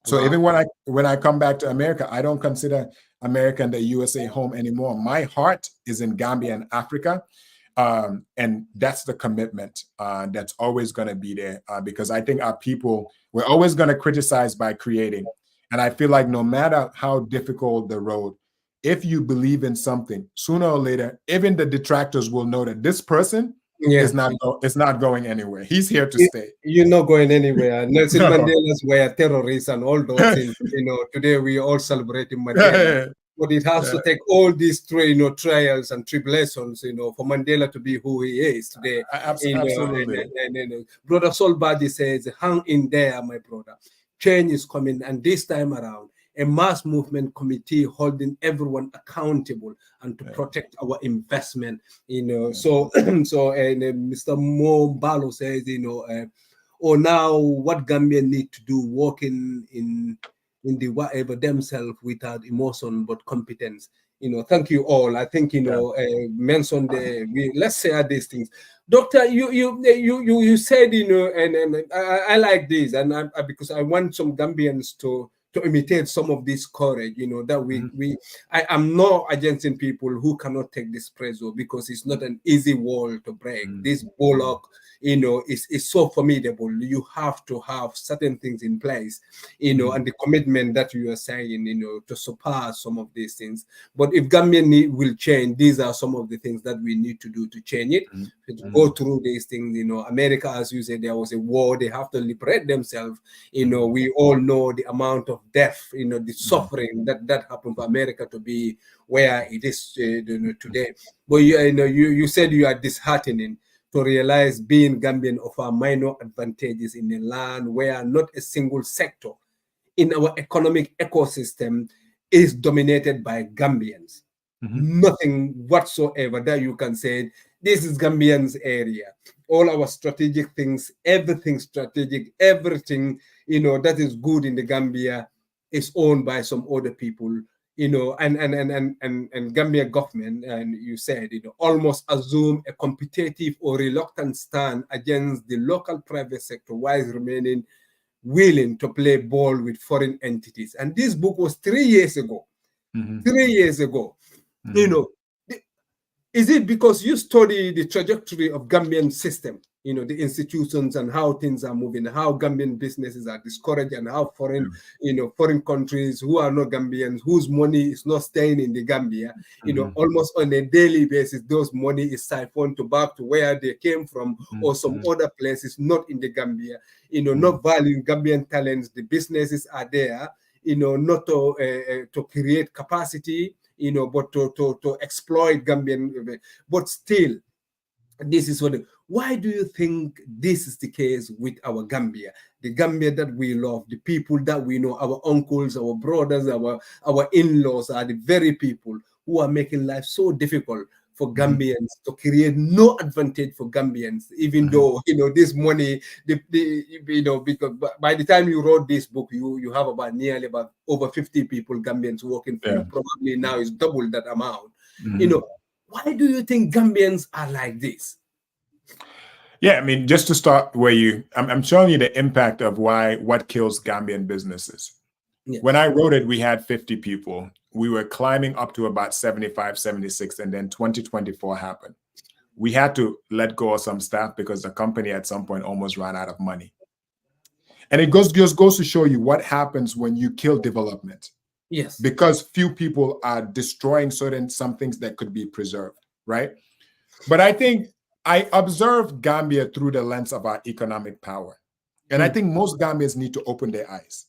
So even when I come back to America, I don't consider America and the USA home anymore. My heart is in Gambia and Africa. And that's the commitment that's always going to be there, because I think our people, we're always going to criticize by creating. And I feel like no matter how difficult the road, if you believe in something, sooner or later, even the detractors will know that this person is not going anywhere. He's here to stay. You're not going anywhere. Nelson Mandela's were terrorists and all those things. You know, today we all celebrating Mandela. But it has to take all these trials and tribulations, you know, for Mandela to be who he is today. Absolutely. And Brother Sol Badjie says, hang in there, my brother. Change is coming. And this time around, a mass movement committee holding everyone accountable and to protect our investment, you know. So Mr. Mo Mbalo says, you know, now what Gambia need to do, working in the whatever themselves without emotion but competence. You know, thank you all. I think, you know, mentioned let's say these things. Doctor, you said, you know, and I like this, and because I want some Gambians to imitate some of this courage, you know, that I am not against people who cannot take this pressure, because it's not an easy wall to break. This bullock, you know, is so formidable. You have to have certain things in place, you know, and the commitment that you are saying, you know, to surpass some of these things. But if Gambia will change, these are some of the things that we need to do to change it, to go through these things. You know, America, as you said, there was a war. They have to liberate themselves. You know, we all know the amount of death, the suffering that happened for America to be where it is today. But you said you are disheartening to realize being Gambian offer minor advantages in a land where not a single sector in our economic ecosystem is dominated by Gambians. Nothing whatsoever that you can say, this is Gambians area. All our strategic things, everything strategic, everything, that is good in the Gambia is owned by some other people, and Gambia government, and you said, almost assume a competitive or reluctant stand against the local private sector while remaining willing to play ball with foreign entities. And this book was 3 years ago. 3 years ago. Is it because you study the trajectory of Gambian system, the institutions and how things are moving, how Gambian businesses are discouraged, and how foreign, foreign countries who are not Gambians, whose money is not staying in the Gambia, almost on a daily basis, those money is siphoned back to where they came from or some other places, not in the Gambia, not valuing Gambian talents. The businesses are there, not to create capacity, but to exploit Gambian. But still, this is why do you think this is the case with our Gambia? The Gambia that we love, the people that we know, our uncles, our brothers, our in-laws are the very people who are making life so difficult for Gambians, to create no advantage for Gambians, even though, this money, because by the time you wrote this book, you have nearly over 50 people, Gambians working for you. Probably now it's double that amount. Why do you think Gambians are like this? Yeah, I mean, just to start where I'm showing you the impact of what kills Gambian businesses. Yeah. When I wrote it, we had 50 people. We were climbing up to about 75, 76, and then 2024 happened. We had to let go of some staff because the company at some point almost ran out of money. And it just goes to show you what happens when you kill development. Yes. Because few people are destroying some things that could be preserved, right? But I think I observe Gambia through the lens of our economic power. And I think most Gambians need to open their eyes.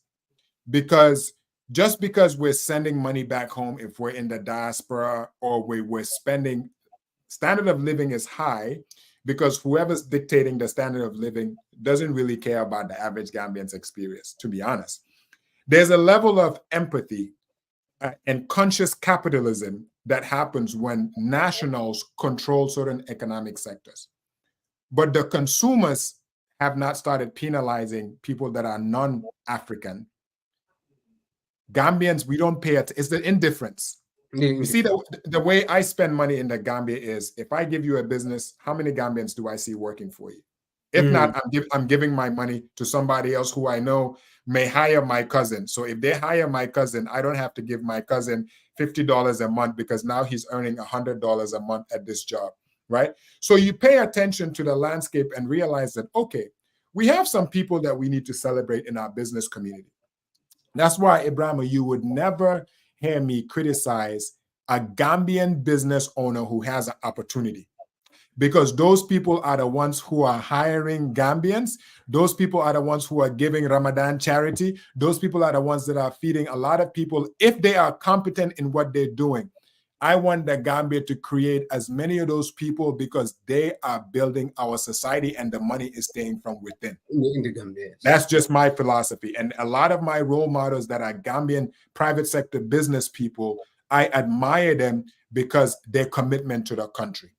Because just because we're sending money back home, if we're in the diaspora or we're spending, standard of living is high because whoever's dictating the standard of living doesn't really care about the average Gambian's experience, to be honest. There's a level of empathy and conscious capitalism that happens when nationals control certain economic sectors. But the consumers have not started penalizing people that are non-African. Gambians, we don't pay it. It's the indifference. You see, the way I spend money in the Gambia is, if I give you a business, how many Gambians do I see working for you? If not, I'm giving my money to somebody else who I know may hire my cousin. So if they hire my cousin, I don't have to give my cousin $50 a month because now he's earning $100 a month at this job, right? So you pay attention to the landscape and realize that, okay, we have some people that we need to celebrate in our business community. That's why, Ebrima, you would never hear me criticize a Gambian business owner who has an opportunity, because those people are the ones who are hiring Gambians. Those people are the ones who are giving Ramadan charity. Those people are the ones that are feeding a lot of people. If they are competent in what they're doing, I want the Gambia to create as many of those people because they are building our society and the money is staying from within. In the Gambia. That's just my philosophy. And a lot of my role models that are Gambian private sector business people, I admire them because their commitment to the country.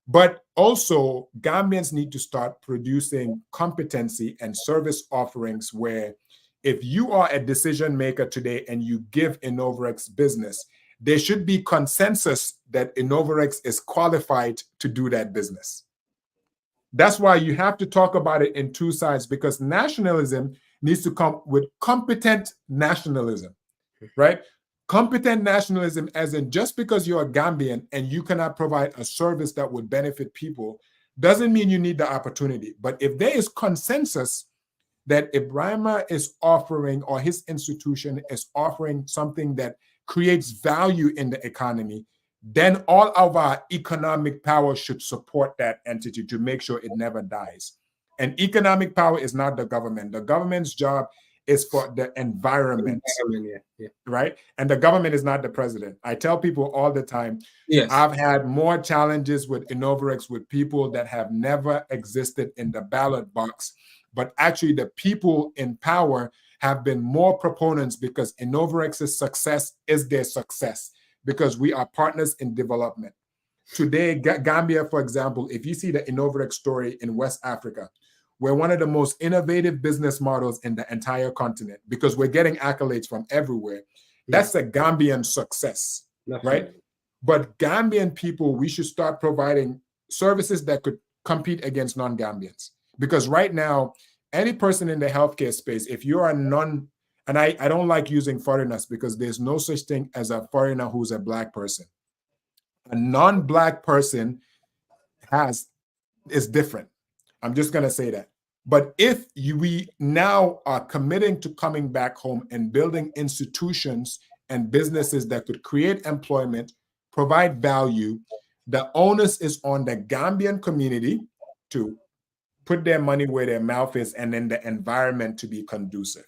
But also, Gambians need to start producing competency and service offerings where if you are a decision maker today and you give Innovarex business, there should be consensus that Innovarex is qualified to do that business. That's why you have to talk about it in two sides, because nationalism needs to come with competent nationalism, right? Competent nationalism, as in just because you're a Gambian and you cannot provide a service that would benefit people, doesn't mean you need the opportunity. But if there is consensus that Ebrima is offering, or his institution is offering something that creates value in the economy, then all of our economic power should support that entity to make sure it never dies. And economic power is not the government. The government's job is for the environment. Yeah. Right? And the government is not the president. I tell people all the time, yes, I've had more challenges with Innovarex with people that have never existed in the ballot box, but actually the people in power have been more proponents because Innovarex's success is their success because we are partners in development. Today, Gambia, for example, if you see the Innovarex story in West Africa, we're one of the most innovative business models in the entire continent because we're getting accolades from everywhere. That's a Gambian success, right? But Gambian people, we should start providing services that could compete against non-Gambians. Because right now, any person in the healthcare space, if you're a non, and I don't like using foreigners because there's no such thing as a foreigner who's a Black person. A non-Black person is different. I'm just going to say that. But if we now are committing to coming back home and building institutions and businesses that could create employment, provide value, the onus is on the Gambian community to put their money where their mouth is and then the environment to be conducive.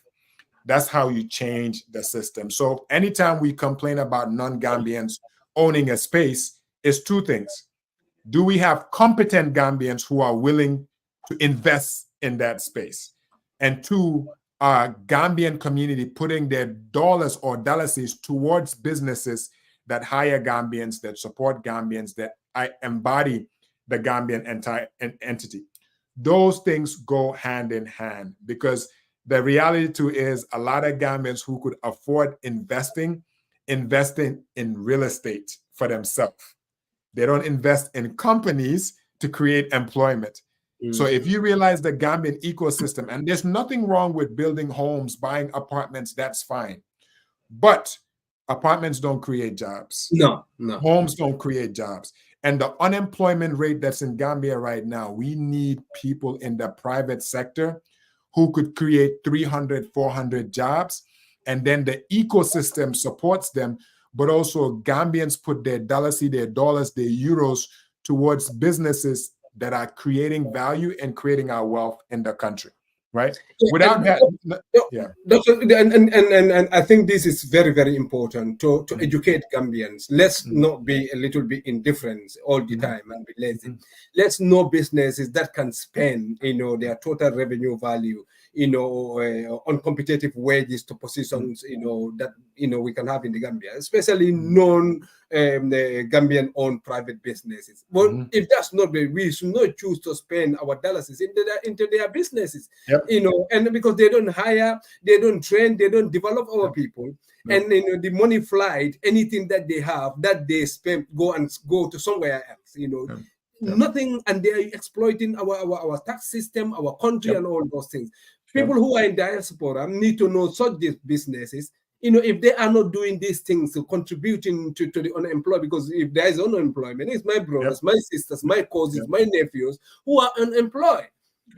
That's how you change the system. So anytime we complain about non-Gambians owning a space, it's two things. Do we have competent Gambians who are willing to invest in that space? And two, Gambian community putting their dollars or dollars towards businesses that hire Gambians, that support Gambians, that embody the Gambian entire entity. Those things go hand in hand because the reality too is a lot of Gambians who could afford investing in real estate for themselves. They don't invest in companies to create employment. So if you realize the Gambian ecosystem, and there's nothing wrong with building homes, buying apartments, that's fine. But apartments don't create jobs. No. Homes don't create jobs. And the unemployment rate that's in Gambia right now, we need people in the private sector who could create 300, 400 jobs. And then the ecosystem supports them, but also Gambians put their dollars, their euros towards businesses that are creating value and creating our wealth in the country, right? Without that, and I think this is very, very important to educate Gambians. Let's not be a little bit indifferent all the time and be lazy. Let's know businesses that can spend, their total revenue value, on competitive wages to positions, that we can have in the Gambia, especially Gambian-owned private businesses. Well, if that's not the, we should not choose to spend our dollars into their businesses, and because they don't hire, they don't train, they don't develop our people, and the money flight, anything that they have that they spend go to somewhere else, nothing, and they are exploiting our tax system, our country, and all those things. People who are in diaspora need to know such these businesses, if they are not doing these things, contributing to the unemployed, because if there is unemployment, it's my brothers, my sisters, my cousins, my nephews who are unemployed.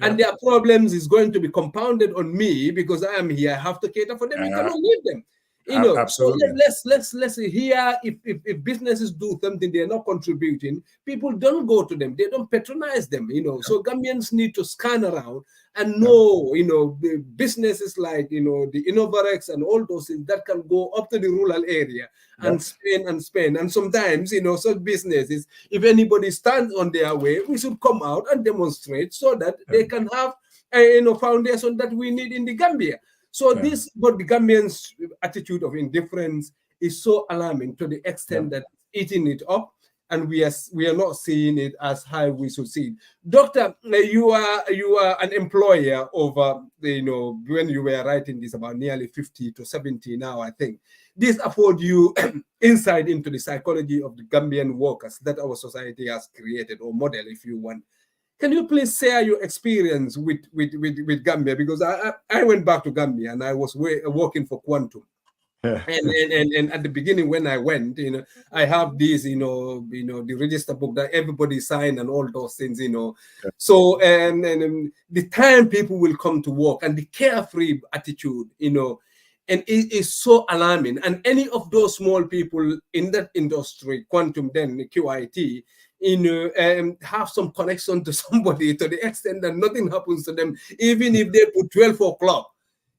And their problems is going to be compounded on me because I am here. I have to cater for them. We cannot leave them. Absolutely. So let's hear if businesses do something they're not contributing, people don't go to them, they don't patronize them, So Gambians need to scan around and know, the businesses like the Innovarex and all those things that can go up to the rural area and spend. And sometimes, such businesses, if anybody stands on their way, we should come out and demonstrate so that they can have a foundation that we need in the Gambia. So but the Gambians' attitude of indifference is so alarming to the extent that eating it up, and we are not seeing it as how we should see it. Doctor, you are an employer over when you were writing this about nearly 50 to 70 now, I think. This afford you insight into the psychology of the Gambian workers that our society has created, or model, if you want. Can you please share your experience with Gambia? Because I went back to Gambia and I was working for Quantum. And at the beginning when I went, I have these, the register book that everybody signed and all those things, So and the time people will come to work and the carefree attitude, and it is so alarming. And any of those small people in that industry, Quantum, then QIT, have some connection to somebody to the extent that nothing happens to them, even if they put 12 o'clock.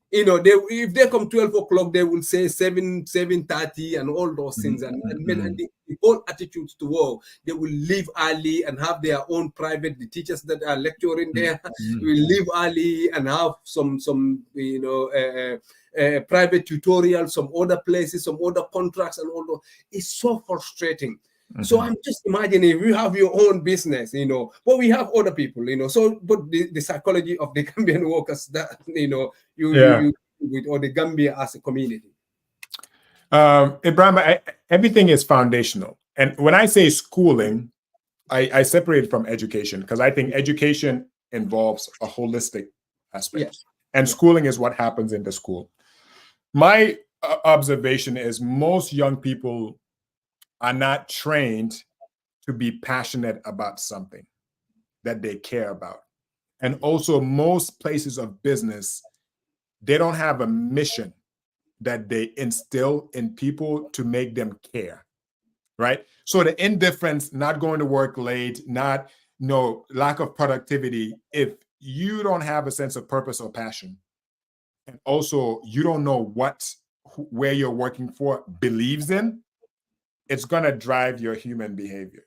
You know, if they come 12 o'clock, they will say 7:30 and all those things. And the whole attitude to work, they will leave early and have their own private, the teachers that are lecturing there will leave early and have some you know, private tutorials, some other places, some other contracts and all that. It's so frustrating. So I'm just imagining if you have your own business, you know, but we have other people, you know. So, but the psychology of the Gambian workers that, you know, you with, or the Gambia as a community. Ebrima, everything is foundational. And when I say schooling, I separate it from education, because I think education involves a holistic aspect. Yes. And schooling is what happens in the school. My observation is most young people are not trained to be passionate about something that they care about. And also most places of business, they don't have a mission that they instill in people to make them care, right? So the indifference, not going to work late, not, no, lack of productivity, if you don't have a sense of purpose or passion, and also you don't know where you're working for believes in, it's going to drive your human behavior,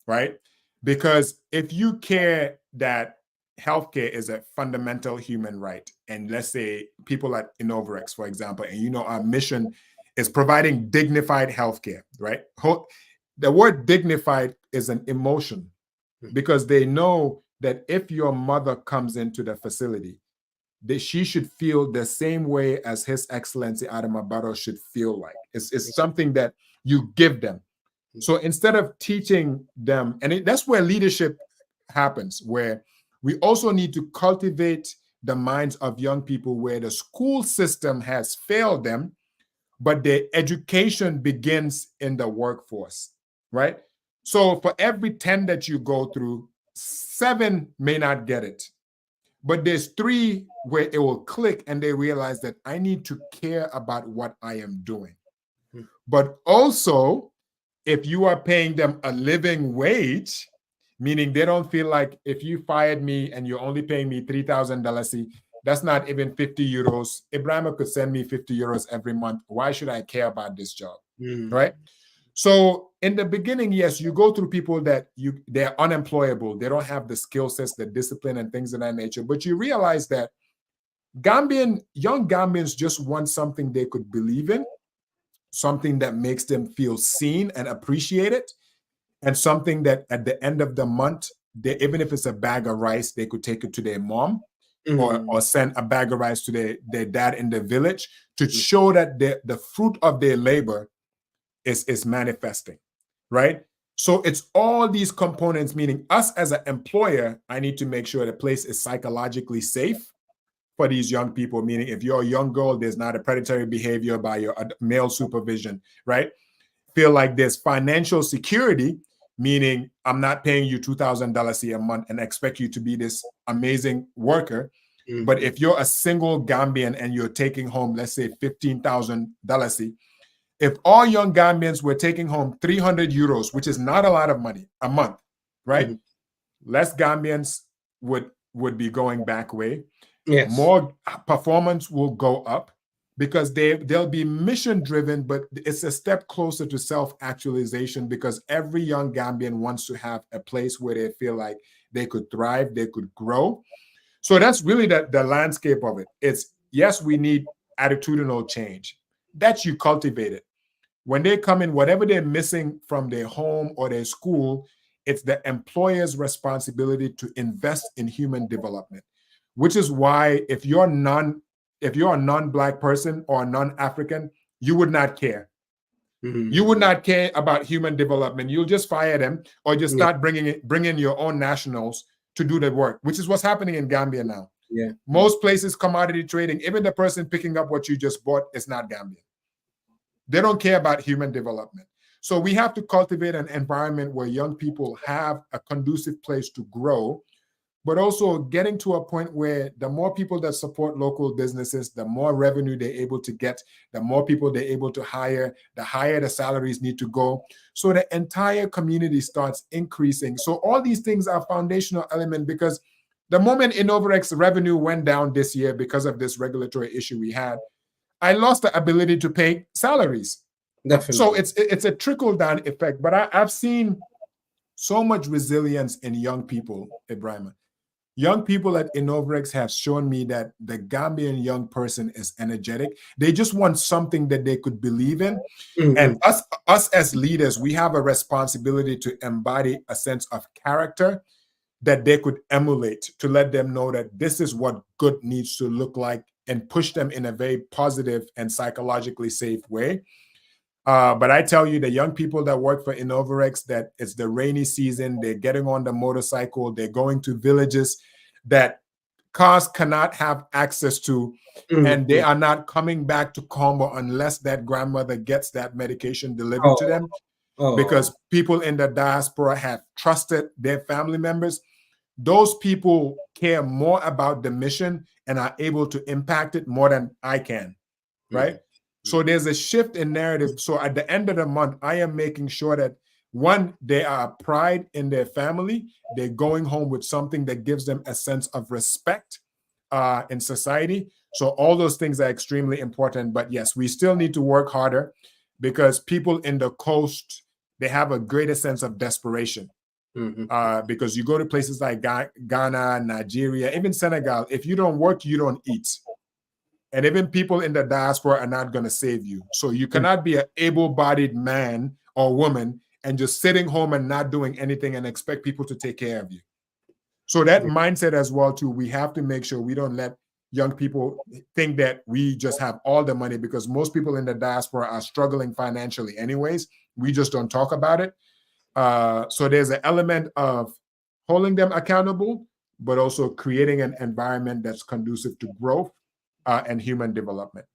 right? Because if you care that healthcare is a fundamental human right, and let's say people at Innovarex, for example, and you know our mission is providing dignified healthcare, right? The word dignified is an emotion, because they know that if your mother comes into the facility, that she should feel the same way as His Excellency Adama Barrow should feel like. It's something that you give them. So instead of teaching them, and that's where leadership happens, where we also need to cultivate the minds of young people where the school system has failed them, but their education begins in the workforce, right? So for every 10 that you go through, 7 may not get it. But there's 3 where it will click and they realize that I need to care about what I am doing. But also, if you are paying them a living wage, meaning they don't feel like if you fired me and you're only paying me $3,000, that's not even 50 euros. Ebrima could send me 50 euros every month. Why should I care about this job? Right? So in the beginning, yes, you go through people that they're unemployable. They don't have the skill sets, the discipline and things of that nature. But you realize that young Gambians just want something they could believe in, something that makes them feel seen and appreciated, and something that at the end of the month, even if it's a bag of rice, they could take it to their mom or send a bag of rice to their dad in the village to show that the fruit of their labor is manifesting, right? So it's all these components, meaning us as an employer, I need to make sure the place is psychologically safe for these young people, meaning if you're a young girl, there's not a predatory behavior by your male supervision, right? Feel like there's financial security, meaning I'm not paying you $2,000 a month and expect you to be this amazing worker. But if you're a single Gambian and you're taking home, let's say $15,000, if all young Gambians were taking home 300 euros, which is not a lot of money a month, right? Less Gambians would be going back way. Yes. More performance will go up because they'll be mission driven, but it's a step closer to self-actualization because every young Gambian wants to have a place where they feel like they could thrive, they could grow. So that's really the landscape of it. It's, yes, we need attitudinal change. That you cultivate it. When they come in, whatever they're missing from their home or their school, it's the employer's responsibility to invest in human development, which is why if you're a non-Black person or a non-African, you would not care. You would not care about human development. You'll just fire them or just start bringing your own nationals to do the work, which is what's happening in Gambia now. Yeah. Most places, commodity trading, even the person picking up what you just bought is not Gambian. They don't care about human development. So we have to cultivate an environment where young people have a conducive place to grow, but also getting to a point where the more people that support local businesses, the more revenue they're able to get, the more people they're able to hire, the higher the salaries need to go. So the entire community starts increasing. So all these things are foundational element because The moment Innovarex revenue went down this year because of this regulatory issue we had, I lost the ability to pay salaries. Definitely. So it's a trickle-down effect. But I've seen so much resilience in young people, Ebrima. Young people at Innovarex have shown me that the Gambian young person is energetic. They just want something that they could believe in. And us as leaders, we have a responsibility to embody a sense of character that they could emulate, to let them know that this is what good needs to look like, and push them in a very positive and psychologically safe way. But I tell you, the young people that work for Innovarex, that it's the rainy season, they're getting on the motorcycle, they're going to villages that cars cannot have access to, and they are not coming back to Combo unless that grandmother gets that medication delivered to them, because people in the diaspora have trusted their family members. Those people care more about the mission and are able to impact it more than I can, right? So there's a shift in narrative. So at the end of the month, I am making sure that, one, they are pride in their family. They're going home with something that gives them a sense of respect in society. So all those things are extremely important. But yes, we still need to work harder, because people in the coast, they have a greater sense of desperation. Because you go to places like Ghana, Nigeria, even Senegal, if you don't work, you don't eat. And even people in the diaspora are not going to save you. So you cannot be an able-bodied man or woman and just sitting home and not doing anything and expect people to take care of you. So that mindset as well, too, we have to make sure we don't let young people think that we just have all the money, because most people in the diaspora are struggling financially anyways. We just don't talk about it. So there's an element of holding them accountable, but also creating an environment that's conducive to growth and human development.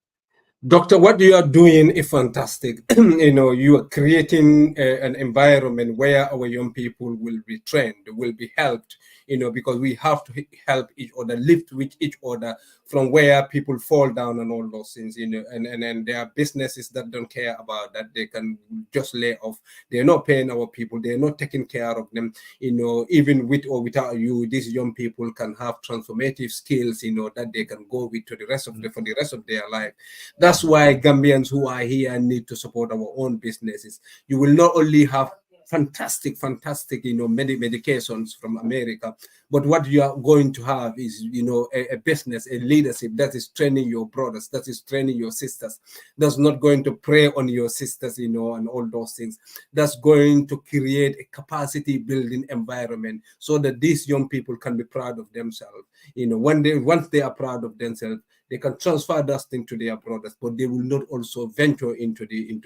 Doctor, what you are doing is fantastic. You are creating an environment where our young people will be trained, will be helped, because we have to help each other, lift with each other from where people fall down and all those things, and there are businesses that don't care about that. They can just lay off. They're not paying our people. They're not taking care of them. Even with or without you, these young people can have transformative skills, that they can go with to the rest of for the rest of their life. That's why Gambians who are here need to support our own businesses. You will not only have fantastic medications from America, but what you are going to have is a business, a leadership that is training your brothers, that is training your sisters, that's not going to prey on your sisters, and all those things. That's going to create a capacity building environment so that these young people can be proud of themselves. Once they are proud of themselves, they can transfer that thing to their brothers, but they will not also venture into the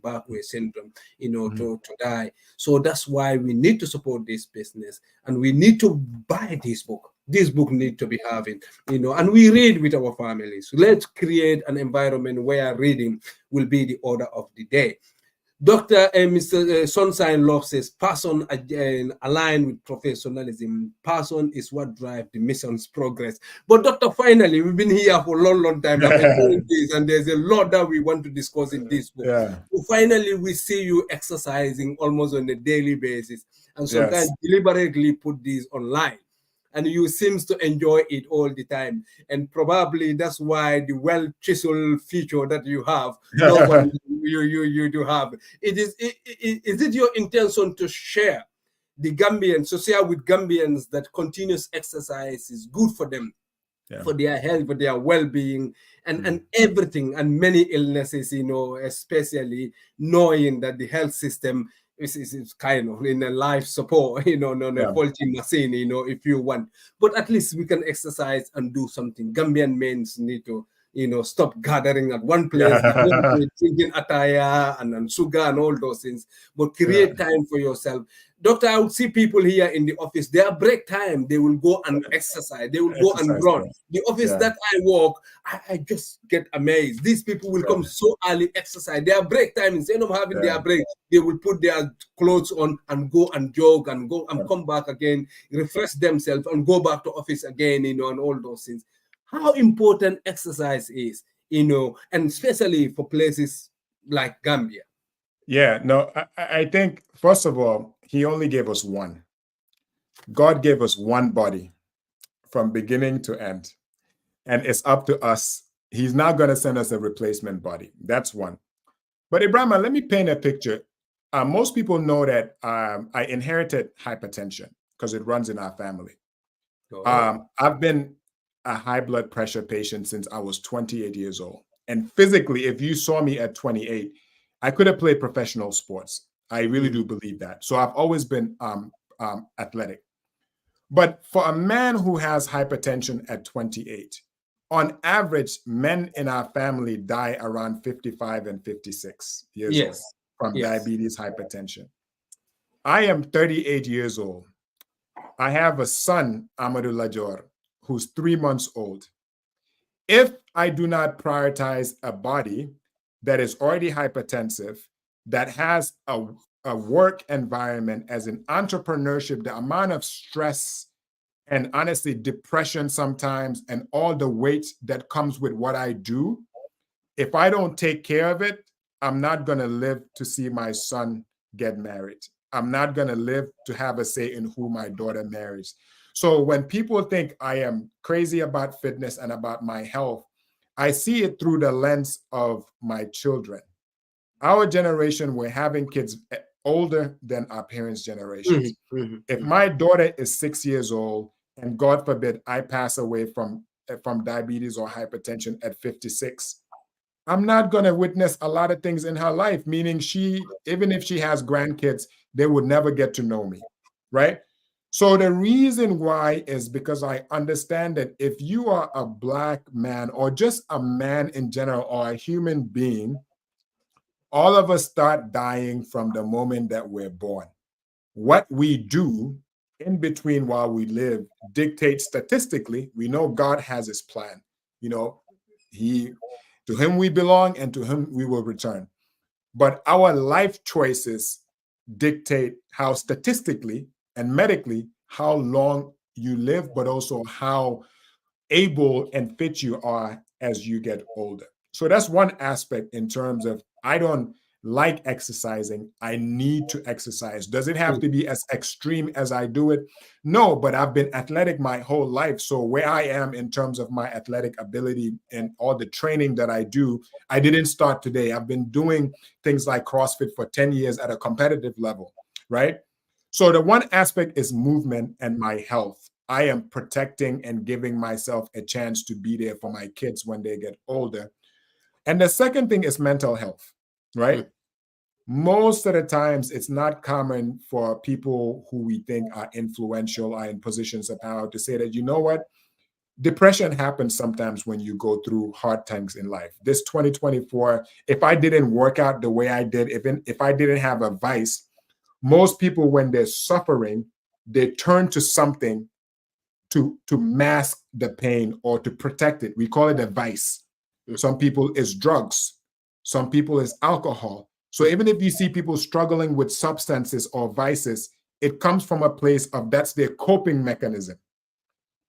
backway syndrome, to die. So that's why we need to support this business, and we need to buy this book. This book need to be having, and we read with our families. Let's create an environment where reading will be the order of the day. Dr. Mr. Sunshine Love says, passion aligned with professionalism. Passion is what drives the mission's progress. But Doctor, finally, we've been here for a long time. I'm enjoying this, and there's a lot that we want to discuss in this book. So finally, we see you exercising almost on a daily basis, and sometimes deliberately put these online. And you seems to enjoy it all the time, and probably that's why the well-chiseled feature that you have, nobody you do have. Is it your intention to share the Gambians, to share with Gambians that continuous exercise is good for them, for their health, for their well-being, and everything, and many illnesses, especially knowing that the health system is kind of in a life support, a faulty machine, if you want. But at least we can exercise and do something. Gambian men need to, stop gathering at one place, drinking attire and sugar and all those things, but create time for yourself. Doctor, I would see people here in the office, their break time, they will go and exercise. They will go and run. The office that I work, I just get amazed. These people will come so early, exercise. Their break time, instead of having their break, they will put their clothes on and go and jog and go and come back again, refresh themselves and go back to office again, and all those things. How important exercise is, and especially for places like Gambia. Yeah, no, I think, first of all, he only gave us one. God gave us one body. from beginning to end. And it's up to us. He's not going to send us a replacement body. That's one. But Ebrima, let me paint a picture. Most people know that I inherited hypertension because it runs in our family. I've been a high blood pressure patient since I was 28 years old. And physically, if you saw me at 28, I could have played professional sports. I really do believe that. So I've always been athletic. But for a man who has hypertension at 28, on average, men in our family die around 55 and 56 years old from diabetes, hypertension. I am 38 years old. I have a son, Amadou Lajor, who's 3 months old. If I do not prioritize a body that is already hypertensive, that has a work environment as an entrepreneurship, the amount of stress and honestly depression sometimes and all the weight that comes with what I do, if I don't take care of it, I'm not going to live to see my son get married. I'm not going to live to have a say in who my daughter marries. So when people think I am crazy about fitness and about my health, I see it through the lens of my children. Our generation, we're having kids older than our parents' generations. If my daughter is 6 years old, and God forbid I pass away from diabetes or hypertension at 56, I'm not going to witness a lot of things in her life, meaning even if she has grandkids, they would never get to know me, right? So the reason why is because I understand that if you are a Black man or just a man in general or a human being, all of us start dying from the moment that we're born. What we do in between while we live dictates statistically. We know God has his plan. You know, to him we belong and to him we will return. But our life choices dictate how statistically and medically how long you live, but also how able and fit you are as you get older. So that's one aspect in terms of I don't like exercising. I need to exercise. Does it have to be as extreme as I do it? No, but I've been athletic my whole life. So where I am in terms of my athletic ability and all the training that I do, I didn't start today. I've been doing things like CrossFit for 10 years at a competitive level, right? So the one aspect is movement and my health. I am protecting and giving myself a chance to be there for my kids when they get older. And the second thing is mental health, right? Most of the times, it's not common for people who we think are influential, are in positions of power to say that, you know what? Depression happens sometimes when you go through hard times in life. This 2024, if I didn't work out the way I did, if I didn't have a vice, most people, when they're suffering, they turn to something to mask the pain or to protect it. We call it a vice. Some people it's drugs. Some people it's alcohol. So even if you see people struggling with substances or vices, it comes from a place of that's their coping mechanism.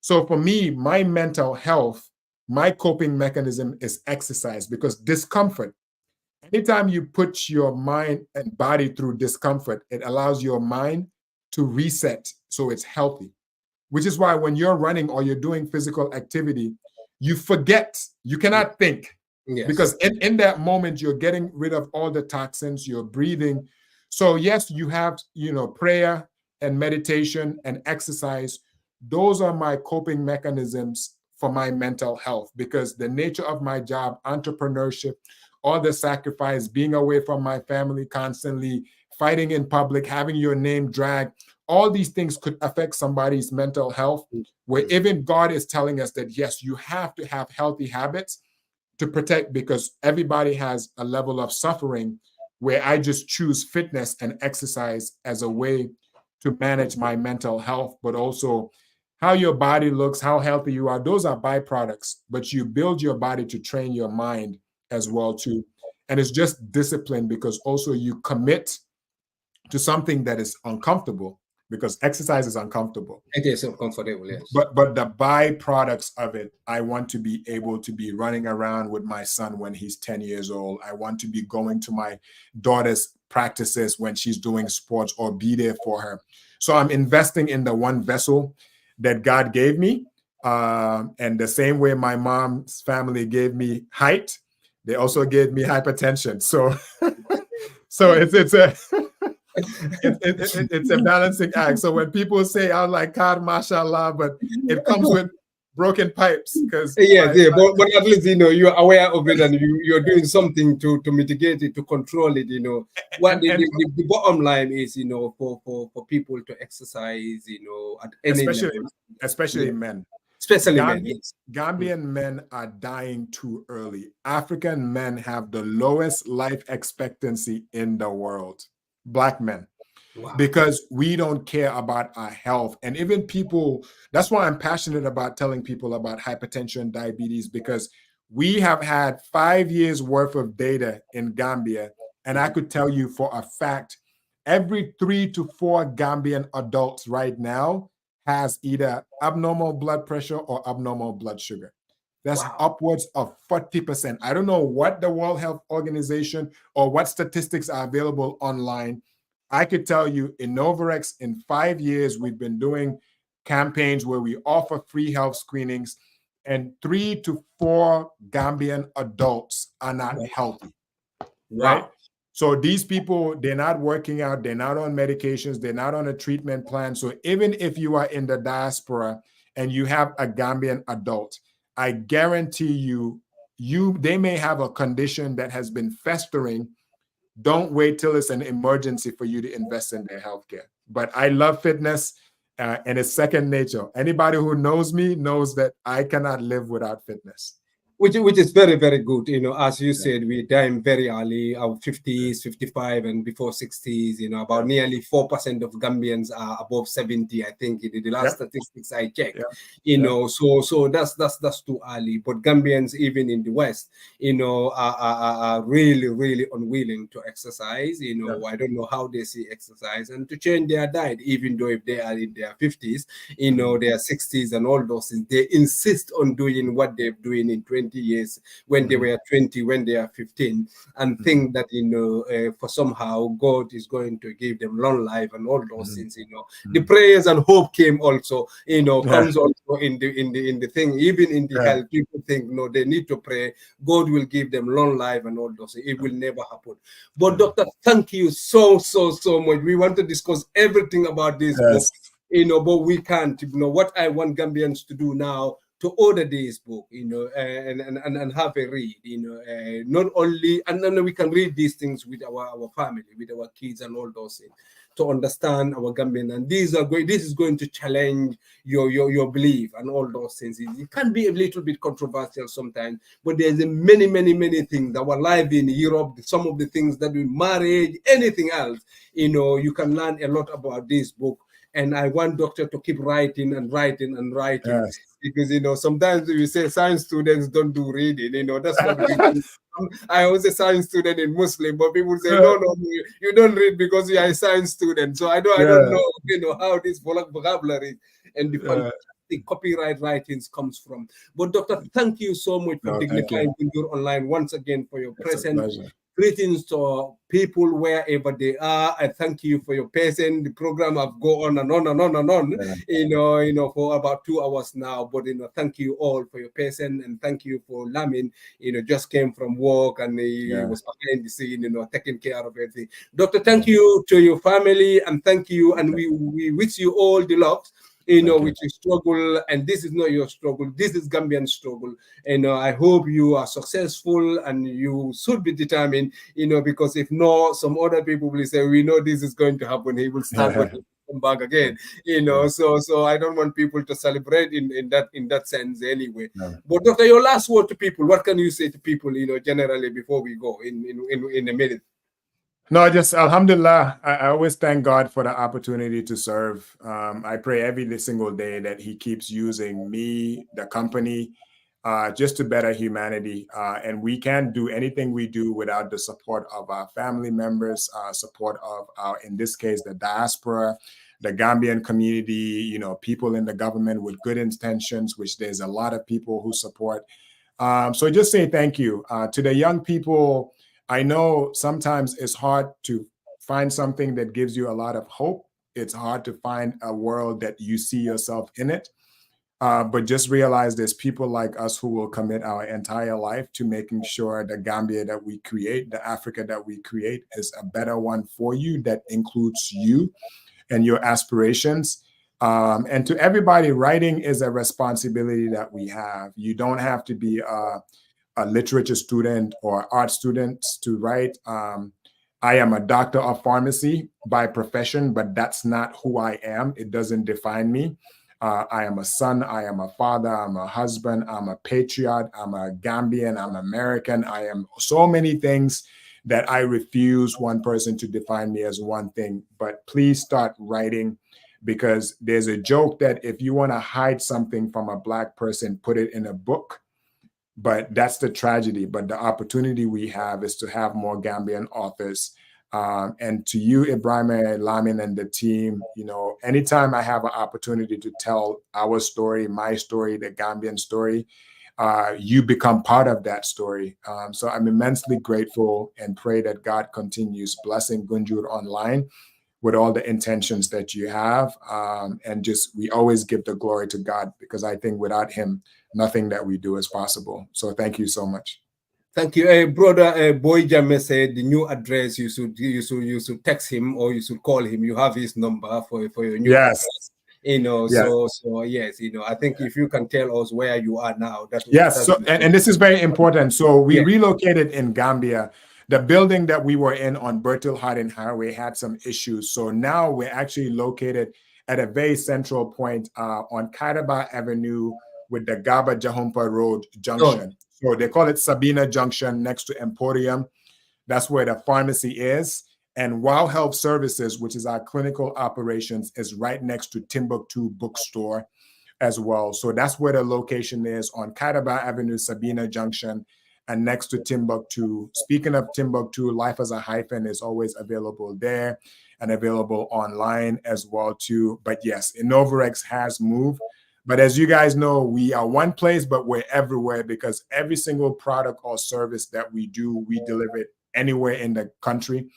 So for me, my mental health, my coping mechanism is exercise, because discomfort, anytime you put your mind and body through discomfort, it allows your mind to reset so it's healthy. Which is why when you're running or you're doing physical activity, you forget, you cannot think. Because in that moment, you're getting rid of all the toxins, you're breathing. So yes, you have, prayer and meditation and exercise. Those are my coping mechanisms for my mental health, because the nature of my job, entrepreneurship, all the sacrifice, being away from my family constantly, fighting in public, having your name dragged, all these things could affect somebody's mental health, where even God is telling us that, yes, you have to have healthy habits to protect, because everybody has a level of suffering, where I just choose fitness and exercise as a way to manage my mental health, but also how your body looks, how healthy you are. Those are byproducts, but you build your body to train your mind as well too. And it's just discipline, because also you commit to something that is uncomfortable, because exercise is uncomfortable. It is uncomfortable, yes. But the byproducts of it, I want to be able to be running around with my son when he's 10 years old. I want to be going to my daughter's practices when she's doing sports, or be there for her. So I'm investing in the one vessel that God gave me, And the same way my mom's family gave me height, they also gave me hypertension. So, so it's a it's a balancing act. So when people say I'm like God, mashallah, but it comes with broken pipes because yes, yeah, but at least you're aware of it and you're doing something to mitigate it, to control it. What the bottom line is, for people to exercise, at any level, especially men. Especially men, yes. Gambian men are dying too early. African men have the lowest life expectancy in the world. Black men. Wow. Because we don't care about our health. And even people, that's why I'm passionate about telling people about hypertension, diabetes, because we have had 5 years worth of data in Gambia. And I could tell you for a fact, every 3 to 4 Gambian adults right now has either abnormal blood pressure or abnormal blood sugar. That's upwards of 40%. I don't know what the World Health Organization or what statistics are available online. I could tell you in Novarex, in 5 years, we've been doing campaigns where we offer free health screenings, and 3 to 4 Gambian adults are not healthy, right? So these people, they're not working out, they're not on medications, they're not on a treatment plan. So even if you are in the diaspora and you have a Gambian adult, I guarantee you, they may have a condition that has been festering. Don't wait till it's an emergency for you to invest in their healthcare. But I love fitness and it's second nature. Anybody who knows me knows that I cannot live without fitness. Which is very, very good. As you said, we die very early, our 50s, 55, and before 60s. About nearly 4% of Gambians are above 70. I think in the last statistics I checked. So that's too early. But Gambians, even in the West, are really, really unwilling to exercise. I don't know how they see exercise and to change their diet, even though if they are in their 50s, their 60s and all those things, they insist on doing what they're doing in 20 years when they were 20, when they are 15, and think that for somehow God is going to give them long life and all those things. The prayers and hope came also, comes also in the thing. Even in the health, people think no, they need to pray. God will give them long life and all those things. It will never happen. But Doctor, thank you so much. We want to discuss everything about this book, but we can't. What I want Gambians to do now, to order this book, and have a read, not only, and then we can read these things with our family, with our kids and all those things, to understand our Gambian. And this is going to challenge your belief and all those things. It can be a little bit controversial sometimes, but there's many things. Our life in Europe, some of the things that we marriage, anything else, you can learn a lot about this book. And I want Doctor to keep writing and writing and writing. Because sometimes we say science students don't do reading, that's what we do. I was a science student in Muslim, but people say no, you don't read because you are a science student. So I don't know, how this vocabulary and the fantastic copyright writings comes from. But Doctor, thank you so much for dignifying Kunjur Online once again for your presence. Greetings to people wherever they are. I thank you for your patience. The program have go on and on and on and on, for about 2 hours now. But thank you all for your patience, and thank you for Lamin. Just came from work and he was behind the scene, taking care of everything. Doctor, thank you to your family, and thank you, and we wish you all the luck. With your struggle, and this is not your struggle, this is Gambian struggle. And I hope you are successful, and you should be determined, because if not, some other people will say, we know this is going to happen, he will start with come back again, so I don't want people to celebrate in that sense anyway. But Doctor, your last word to people, what can you say to people, generally, before we go in a minute? No, just alhamdulillah. I always thank God for the opportunity to serve. I pray every single day that he keeps using me, the company, just to better humanity. And we can't do anything we do without the support of our family members, support of in this case, the diaspora, the Gambian community, people in the government with good intentions, which there's a lot of people who support. So just say thank you to the young people. I know sometimes it's hard to find something that gives you a lot of hope. It's hard to find a world that you see yourself in it. But just realize there's people like us who will commit our entire life to making sure the Gambia that we create, the Africa that we create, is a better one for you that includes you and your aspirations. And to everybody, writing is a responsibility that we have. You don't have to be a literature student or art student to write. I am a doctor of pharmacy by profession, but that's not who I am. It doesn't define me. I am a son, I am a father, I'm a husband, I'm a patriot, I'm a Gambian, I'm American. I am so many things that I refuse one person to define me as one thing. But please start writing, because there's a joke that if you want to hide something from a Black person, put it in a book. But that's the tragedy. But the opportunity we have is to have more Gambian authors. And to you, Ebrima, Lamin, and the team, you know, anytime I have an opportunity to tell our story, my story, the Gambian story, you become part of that story. So I'm immensely grateful and pray that God continues blessing Gunjur Online with all the intentions that you have. And just, we always give the glory to God, because I think without him, nothing that we do is possible. So thank you so much. Thank you, brother. Boy Janneh said the new address, you should text him or you should call him. You have his number for your new address. You know, yes. So yes, you know, I think if you can tell us where you are now, that would, yes. So and this is very important. So we relocated in Gambia. The building that we were in on Bertil Hardin Highway had some issues. So now we're actually located at a very central point on Kairaba Avenue with the Gaba Jahumpa Road junction. So they call it Sabina Junction, next to Emporium. That's where the pharmacy is. And Wow Health Services, which is our clinical operations, is right next to Timbuktu Bookstore as well. So that's where the location is, on Kairaba Avenue, Sabina Junction, and next to Timbuktu. Speaking of Timbuktu, Life as a Hyphen is always available there and available online as well too. But yes, Innovarex has moved. But as you guys know, we are one place, but we're everywhere, because every single product or service that we do, we deliver it anywhere in the country.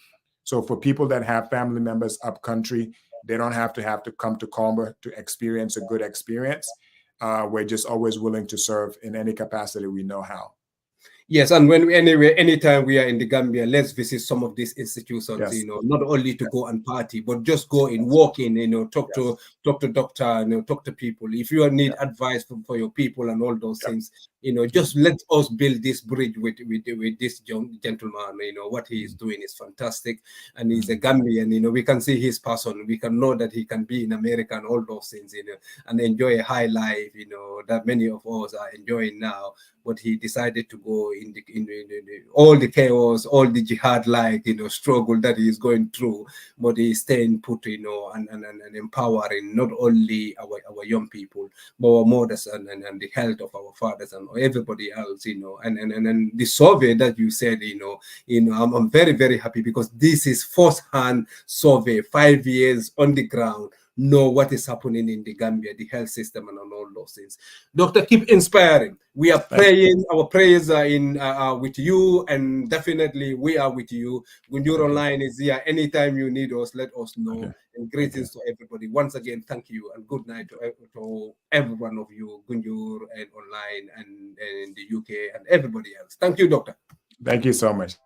So for people that have family members up country, they don't have to come to Comber to experience a good experience. We're just always willing to serve in any capacity we know how. Yes, and anytime we are in the Gambia, let's visit some of these institutions, you know, not only to go and party, but just go in, walk in, you know, talk to doctor, you know, talk to people. If you need advice for your people and all those things, you know, just let us build this bridge with this gentleman. You know, what he is doing is fantastic, and he's a Gambian. You know, we can see his passion. We can know that he can be in America and all those things, you know, and enjoy a high life, you know, that many of us are enjoying now. But he decided to go in all the chaos, all the jihad struggle that he is going through. But he is staying put, you know, and empowering not only our young people, but our mothers and the health of our fathers and everybody else, you know. And the survey that you said, you know, I'm very, very happy, because this is first-hand survey, 5 years on the ground. Know what is happening in the Gambia, the health system, and all those things. Doctor, keep inspiring. We are praying. Our prayers are in with you, and definitely we are with you. Gunjur Online is here. Anytime you need us, let us know. And greetings to everybody. Once again, thank you, and good night to every one of you, Gunjur and Online, and in the UK, and everybody else. Thank you, Doctor. Thank you so much.